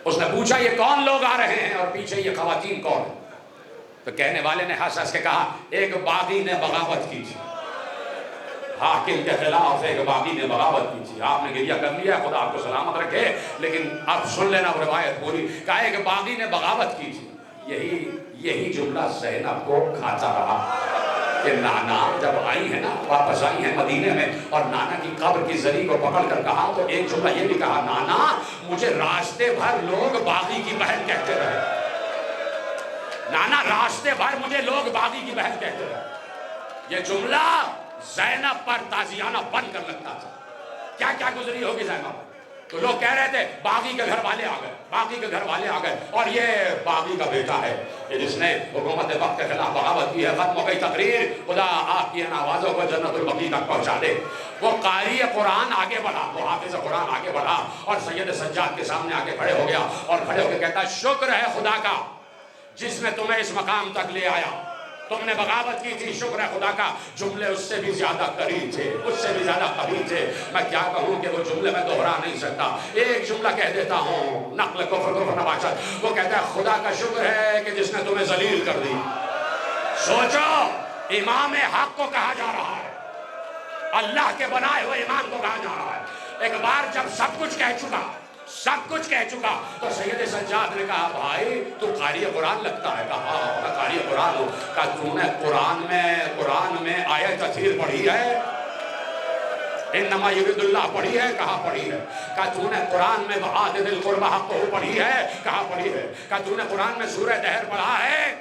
اس نے پوچھا یہ کون لوگ آ رہے ہیں اور پیچھے یہ خواتین کون ہیں. تو کہنے والے نے ہنس ہنس کے کہا ایک باغی نے بغاوت کی تھی, حاکم کے خلاف ایک باغی نے بغاوت کی تھی. آپ نے گریہ کر لیا, خدا آپ کو سلامت رکھے, لیکن اب سن لینا روایت پوری. کہا ایک باغی نے بغاوت کی تھی. یہی جملہ زینب کو کھاتا رہا کہ نانا جب آئی ہے نا, واپس آئی ہیں مدینے میں, اور نانا کی قبر کی زری کو پکڑ کر کہا تو ایک جملہ یہ بھی کہا, نانا مجھے راستے بھر لوگ باغی کی بہن کہتے رہے, نانا راستے بھر مجھے لوگ باغی کی بہن کہتے ہیں. یہ جملہ زینب پر تازیانہ بن کر لگتا تھا. کیا کیا گزری ہوگی زینب. تو لوگ کہہ رہے تھے باغی کے گھر والے آ گئے, باغی کے گھر والے آ گئے, اور یہ باغی کا بیٹا ہے کہ جس نے حکومت وقت کے خلاف بغاوت کی ہے. ختم ہو گئی تقریر, خدا آپ کی ان آوازوں کو جنت البقیع تک پہنچا دے. وہ قاری قرآن آگے بڑھا, وہ حافظ قرآن آگے بڑھا اور سید سجاد کے سامنے آگے کھڑے ہو گیا اور کھڑے ہو کے کہتا ہے شکر ہے خدا کا جس نے تمہیں اس مقام تک لے آیا. تم نے بغاوت کی تھی, شکر ہے خدا کا. جملے اس سے بھی زیادہ قریب تھے, اس سے بھی زیادہ قریب تھے. میں کیا کہوں کہ وہ جملے میں دہرا نہیں سکتا. ایک جملہ کہہ دیتا ہوں, نقل کفر نباشت. وہ کہتا ہے خدا کا شکر ہے کہ جس نے تمہیں ذلیل کر دی. سوچو, امام حق کو کہا جا رہا ہے, اللہ کے بنائے ہوئے امام کو کہا جا رہا ہے. ایک بار جب سب کچھ کہہ چکا تو سید سجاد نے کہا بھائی تو قاری قرآن لگتا ہے. کہا میں قاری قرآن ہوں. کہا تم نے قرآن میں آیت تطہیر پڑھی ہے, انما یرید اللہ پڑھی ہے. کہا پڑھی ہے. کہا تو نے قرآن میں وآت ذی القربی حقہ پڑھی ہے. کہا پڑھی ہے. کہا تو نے قرآن میں سورہ دہر پڑھا ہے.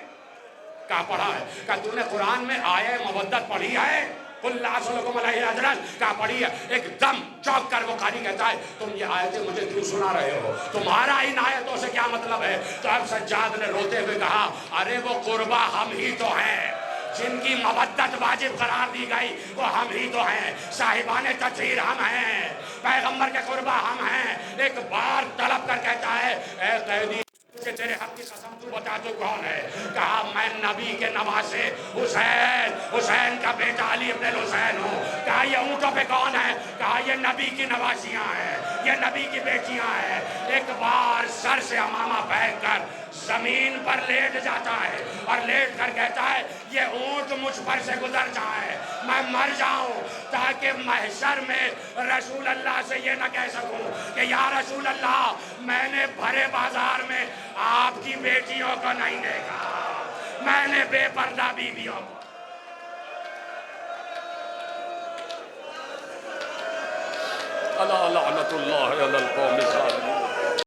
کہا پڑھا ہے. کہا تو نے قرآن میں آیہ مودت پڑھی ہے. قل لا اسألکم علیہ اجرا. کہا پڑھی ہے. ایک دم چوک کر وہ قاری کہتا ہے تم یہ آیتیں مجھے کیوں سنا رہے ہو, تمہارا ان آیتوں سے کیا مطلب ہے. تو اب سجاد نے روتے ہوئے کہا ارے وہ قربہ ہم ہی تو ہیں جن کی مودت واجب قرار دی گئی, وہ ہم ہی تو ہیں. صاحبان تطہیر ہم ہیں, پیغمبر کے قربہ ہم ہیں. ایک بار طلب کر کہتا ہے اے قیدی کہ تیرے حق کی قسم تو بتا تو کون ہے. کہا میں نبی کے نواسے حسین کا بیٹا علی ابن الحسین ہوں. کہا یہ اونٹوں پہ کون ہے. کہا یہ نبی کی نواسیاں ہیں, یہ نبی کی بیٹیاں ہیں. ایک بار سر سے امامہ پھینک کر زمین پر لیٹ جاتا ہے اور لیٹ کر کہتا ہے یہ اونٹ مجھ پر سے گزر جائے, میں مر جاؤں, تاکہ محشر میں رسول اللہ سے یہ نہ کہہ سکوں کہ یا رسول اللہ میں نے بھرے بازار میں آپ کی بیٹیوں کو نہیں دیکھا, میں نے بے پردہ بیویوں کو. اللہ لعنت اللہ علی القوم الظالمین.